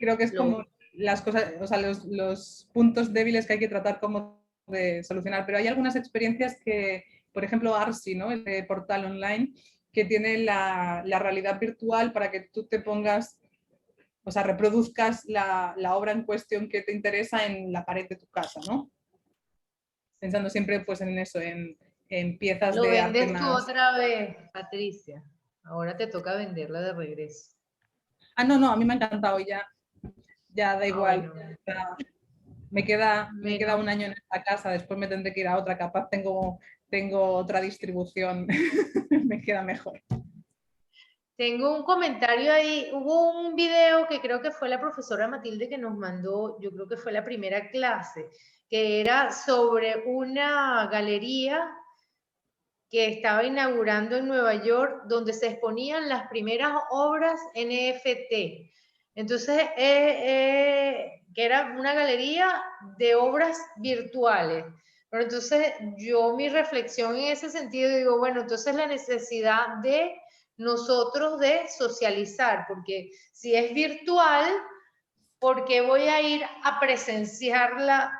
creo que es como las cosas, o sea, los puntos débiles que hay que tratar como de solucionar. Pero hay algunas experiencias que, por ejemplo, Arsi, ¿no? El portal online, que tiene la realidad virtual para que tú te pongas, o sea, reproduzcas la obra en cuestión que te interesa en la pared de tu casa, ¿no? Pensando siempre pues en eso, en piezas Lo de arte vendes tú más... otra vez, Patricia. Ahora te toca venderla de regreso. Ah, no, a mí me ha encantado, ya da igual. Bueno. Me queda Menos- un año en esta casa, después me tendré que ir a otra, capaz tengo otra distribución, me queda mejor. Tengo un comentario ahí. Hubo un video que creo que fue la profesora Matilde que nos mandó, yo creo que fue la primera clase, que era sobre una galería que estaba inaugurando en Nueva York, donde se exponían las primeras obras NFT. Entonces, que era una galería de obras virtuales. Pero entonces, mi reflexión en ese sentido, digo, bueno, entonces la necesidad de nosotros de socializar, porque si es virtual, ¿por qué voy a ir a presenciarla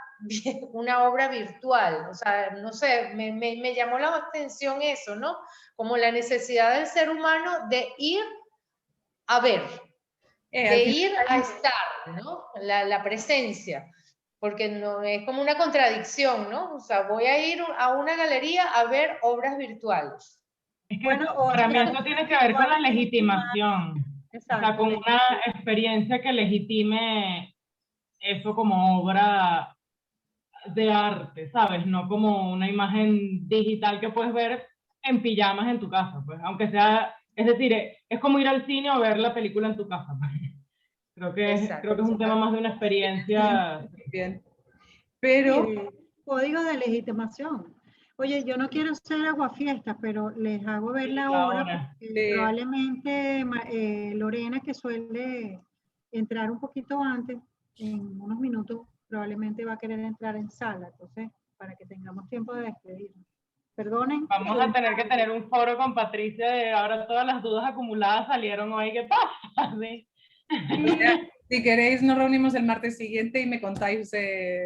una obra virtual? O sea, no sé, me llamó la atención eso, ¿no? Como la necesidad del ser humano de ir a ver, de ir a estar, ¿no? La presencia, porque no es como una contradicción, ¿no? O sea, voy a ir a una galería a ver obras virtuales. Es que Bueno, para mí eso tiene que ver con la legitimación. O sea, Exacto, con una experiencia que legitime eso como obra de arte, ¿sabes? No como una imagen digital que puedes ver en pijamas en tu casa, pues, aunque sea, es decir, es como ir al cine o ver la película en tu casa, pues. Creo que es un tema más de una experiencia. Bien. Sí, Pero de código de legitimación. Oye, yo no quiero ser aguafiestas, pero les hago ver la hora porque probablemente Lorena, que suele entrar un poquito antes, en unos minutos, probablemente va a querer entrar en sala. Entonces, para que tengamos tiempo de despedirnos. Perdonen. Vamos a tener que tener un foro con Patricia de ahora todas las dudas acumuladas salieron hoy. ¿Qué pasa? ¿Sí? O sea, si queréis, nos reunimos el martes siguiente y me contáis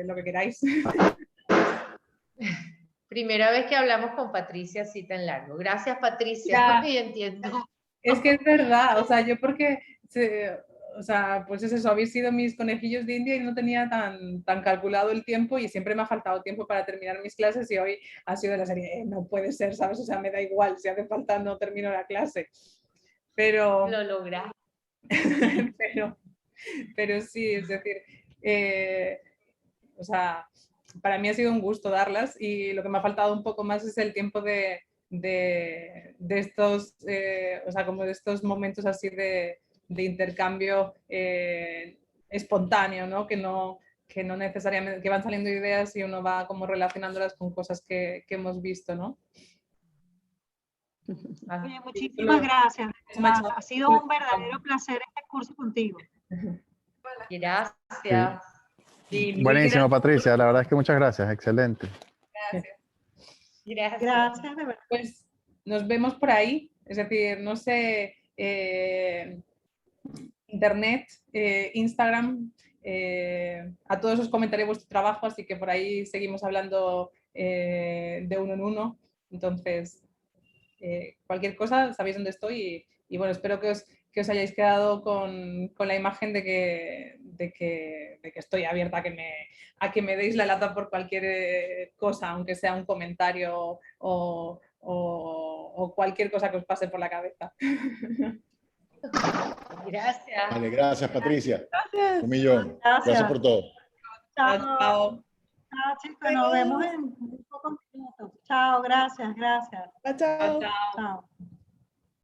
lo que queráis. Primera vez que hablamos con Patricia así tan largo. Gracias, Patricia. Y entiendo. Es que es verdad, o sea, yo porque, o sea, pues es eso, habéis sido mis conejillos de India y no tenía tan calculado el tiempo y siempre me ha faltado tiempo para terminar mis clases y hoy ha sido de la serie, no puede ser, ¿sabes? O sea, me da igual, si hace falta no termino la clase. Pero... Lo lograste. pero sí, es decir, o sea, para mí ha sido un gusto darlas y lo que me ha faltado un poco más es el tiempo de estos, o sea, como de estos momentos así de intercambio espontáneo, ¿no? Que no necesariamente, que van saliendo ideas y uno va como relacionándolas con cosas que hemos visto, ¿no? Oye, muchísimas gracias. Ha sido un verdadero placer este curso contigo. Gracias. Sí, buenísimo, Patricia. La verdad es que muchas gracias. Excelente. Gracias. Gracias, de verdad. Pues nos vemos por ahí. Es decir, no sé, internet, Instagram, a todos os comentaré vuestro trabajo, así que por ahí seguimos hablando de uno en uno. Entonces, cualquier cosa, sabéis dónde estoy y bueno, espero que os hayáis quedado con la imagen de que estoy abierta a que me deis la lata por cualquier cosa, aunque sea un comentario o cualquier cosa que os pase por la cabeza. Gracias. Vale, gracias, Patricia. Gracias. Un millón. Gracias por todo. Chao. Chao. Chao, chicos, nos vemos en un pocos minutos. Chao, gracias, gracias. Chao, chao. Chao. Chao.